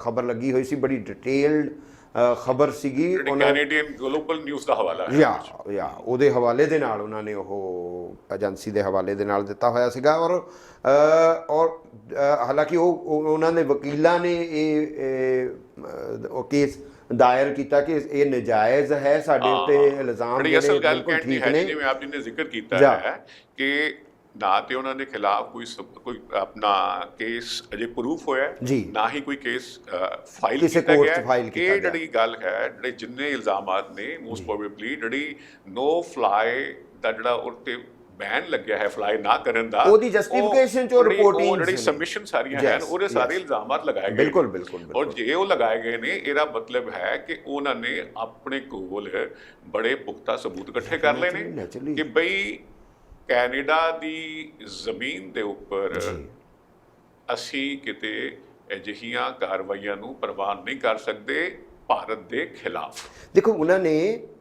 Speaker 2: ਖਬਰ ਲੱਗੀ ਹੋਈ ਸੀ, ਬੜੀ ਡਿਟੇਲਡ ਖਬਰ ਸੀਗੀ,
Speaker 1: ਕੈਨੇਡੀਅਨ ਗਲੋਬਲ ਨਿਊਜ਼ ਦਾ ਹਵਾਲਾ
Speaker 2: ਹੈ ਉਹਦੇ ਹਵਾਲੇ ਦੇ ਨਾਲ ਉਹਨਾਂ ਨੇ ਉਹ ਏਜੰਸੀ ਦੇ ਹਵਾਲੇ ਦੇ ਨਾਲ ਦਿੱਤਾ ਹੋਇਆ ਸੀਗਾ। ਔਰ ਹਾਲਾਂਕਿ ਉਹਨਾਂ ਦੇ ਵਕੀਲਾਂ ਨੇ ਇਹ ਕੇਸ ਦਾਇਰ ਕੀਤਾ ਕਿ ਇਹ ਨਜਾਇਜ਼ ਹੈ, ਸਾਡੇ ਉੱਤੇ ਇਲਜ਼ਾਮ
Speaker 1: ਜਿਹੜੇ ਬਿਲਕੁਲ ਠੀਕ ਨੇ। ਜਿਵੇਂ ਆਪ ਜੀ ਨੇ ਜ਼ਿਕਰ ਕੀਤਾ ਹੈ ਕਿ ਨਾ ਤੇ ਉਹਨਾਂ ਦੇ ਖਿਲਾਫ ਕੋਈ ਆਪਣਾ ਕੇਸ ਅਜੇ ਪ੍ਰੂਫ ਹੋਇਆ, ਨਾ ਹੀ ਕੋਈ ਕੇਸ ਫਾਈਲ ਕੀਤਾ ਗਿਆ। ਇਹ ਜਿਹੜੀ ਗੱਲ ਹੈ, ਜਿਹੜੇ ਜਿੰਨੇ ਇਲਜ਼ਾਮਾਤ ਨੇ ਮੋਸਟ ਪ੍ਰੋਬੇਬਲੀ ਜਿਹੜੀ ਨੋ ਫਲਾਈ ਦਾ ਜਿਹੜਾ ਉੱਤੇ ਬੈਨ ਲੱਗਿਆ ਹੈ ਫਲਾਈ ਨਾ ਕਰਨ ਦਾ,
Speaker 2: ਉਹਦੀ ਜਸਟੀਫਿਕੇਸ਼ਨ ਚੋਂ ਰਿਪੋਰਟਿੰਗ
Speaker 1: ਜਿਹੜੀ ਸਬਮਿਸ਼ਨ ਸਾਰੀਆਂ ਹਨ ਉਹਦੇ ਸਾਰੇ ਇਲਜ਼ਾਮਾਤ ਲਗਾਏ ਗਏ।
Speaker 2: ਬਿਲਕੁਲ।
Speaker 1: ਔਰ ਜੇ ਉਹ ਲਗਾਏ ਗਏ ਨੇ, ਇਹਦਾ ਮਤਲਬ ਹੈ ਕਿ ਉਹਨਾਂ ਨੇ ਆਪਣੇ ਕੋਲ ਬੜੇ ਪੁਖਤਾ ਸਬੂਤ ਇਕੱਠੇ ਕਰ ਲਏ ਨੇ ਕਿ ਬਈ ਕੈਨੇਡਾ ਦੀ ਜ਼ਮੀਨ ਦੇ ਉੱਪਰ ਅਸੀਂ ਕਿਤੇ ਅਜਿਹੀਆਂ ਕਾਰਵਾਈਆਂ ਨੂੰ ਪ੍ਰਵਾਨ ਨਹੀਂ ਕਰ ਸਕਦੇ ਭਾਰਤ ਦੇ ਖਿਲਾਫ।
Speaker 2: ਦੇਖੋ ਉਹਨਾਂ ਨੇ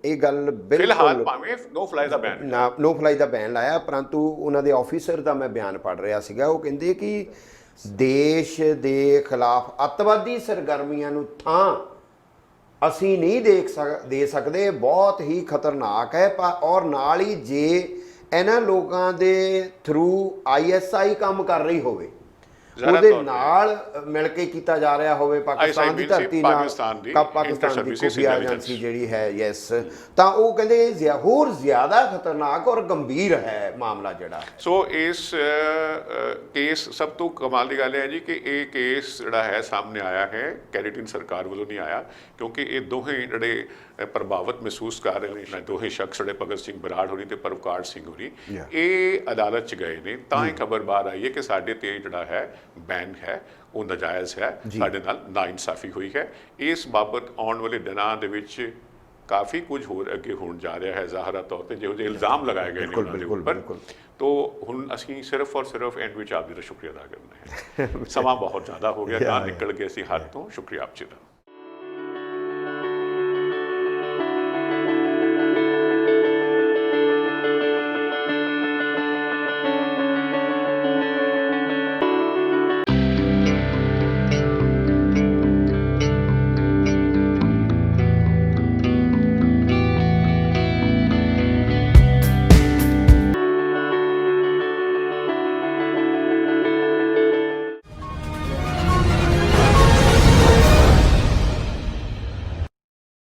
Speaker 2: ਇਹ ਗੱਲ
Speaker 1: ਫਿਲਹਾਲ ਭਾਵੇਂ ਨੋ ਫਲਾਈ ਦਾ ਬੈਨ ਲਾਇਆ, ਪਰੰਤੂ ਉਹਨਾਂ ਦੇ ਆਫੀਸਰ ਦਾ ਮੈਂ ਬਿਆਨ ਪੜ੍ਹ ਰਿਹਾ ਸੀਗਾ, ਉਹ ਕਹਿੰਦੇ ਕਿ ਦੇਸ਼ ਦੇ ਖਿਲਾਫ ਅੱਤਵਾਦੀ ਸਰਗਰਮੀਆਂ ਨੂੰ ਥਾਂ ਅਸੀਂ ਨਹੀਂ ਦੇ ਸਕਦੇ, ਬਹੁਤ ਹੀ ਖਤਰਨਾਕ ਹੈ। ਔਰ ਨਾਲ ਹੀ ਜੇ ਇਹਨਾਂ ਲੋਕਾਂ ਦੇ ਥਰੂ ISI ਕੰਮ ਕਰ ਰਹੀ ਹੋਵੇ, ਉਹਦੇ ਨਾਲ ਮਿਲ ਕੇ ਕੀਤਾ ਜਾ ਰਿਹਾ ਹੋਵੇ, ਪਾਕਿਸਤਾਨ ਦੀ ਧਰਤੀ ਨਾਲ, ਪਾਕਿਸਤਾਨ ਦੀ ਖੁਫੀਆ ਏਜੰਸੀ ਜਿਹੜੀ ਹੈ, ਯੈਸ, ਤਾਂ ਉਹ ਕਹਿੰਦੇ ਹੋਰ ਜ਼ਿਆਦਾ ਖਤਰਨਾਕ ਔਰ ਗੰਭੀਰ ਹੈ ਮਾਮਲਾ ਜਿਹੜਾ। ਸੋ ਇਸ ਕੇਸ ਸਭ ਤੋਂ ਕਮਾਲ ਦੀ ਗੱਲ ਹੈ ਜੀ ਕਿ ਇਹ ਕੇਸ ਜਿਹੜਾ ਹੈ ਸਾਹਮਣੇ ਆਇਆ ਹੈ ਕੈਨੇਡੀਅਨ ਸਰਕਾਰ ਵੱਲੋਂ ਨਹੀਂ ਆਇਆ, ਕਿਉਂਕਿ ਇਹ ਦੋਹੇ ਜਿਹੜੇ ਪ੍ਰਭਾਵਿਤ ਮਹਿਸੂਸ ਕਰ ਰਹੇ ਨੇ, ਦੋਹੇ ਸ਼ਖਸ ਜਿਹੜੇ ਭਗਤ ਸਿੰਘ ਬਰਾੜ ਹੋਣੀ ਤੇ ਪਰਵਕਾਰ ਸਿੰਘ ਹੋਣੀ, ਇਹ ਅਦਾਲਤ 'ਚ ਗਏ ਨੇ ਤਾਂ ਇਹ ਖਬਰ ਬਾਹਰ ਆਈ ਹੈ ਕਿ ਸਾਡੇ ਤੇ ਜਿਹੜਾ ਹੈ ਬੈਨ ਹੈ ਉਹ ਨਜਾਇਜ਼ ਹੈ, ਸਾਡੇ ਨਾਲ ਨਾਇਨਸਾਫੀ ਹੋਈ ਹੈ। ਇਸ ਬਾਬਤ ਆਉਣ ਵਾਲੇ ਦਿਨਾਂ ਦੇ ਵਿੱਚ ਕਾਫੀ ਕੁਝ ਹੋਰ ਅੱਗੇ ਹੋਣ ਜਾ ਰਿਹਾ ਹੈ ਜ਼ਾਹਰਾ ਤੌਰ ਤੇ, ਜਿਹੋ ਜਿਹੇ ਇਲਜ਼ਾਮ ਲਗਾਏ ਗਏ ਨੇ ਉਹਨਾਂ ਦੇ ਉੱਪਰ। ਤੋ ਹੁਣ ਅਸੀਂ ਸਿਰਫ ਔਰ ਸਿਰਫ ਐਂਡ ਵਿੱਚ ਆਪ ਜੀ ਦਾ ਸ਼ੁਕਰੀਆ ਅਦਾ ਕਰਨਾ ਹੈ। ਸਮਾਂ ਬਹੁਤ ਜ਼ਿਆਦਾ ਹੋ ਗਿਆ, ਨਾ ਨਿਕਲ ਗਏ ਅਸੀਂ ਹੱਦ ਤੋਂ। ਸ਼ੁਕਰੀਆ ਆਪ ਜੀ ਦਾ।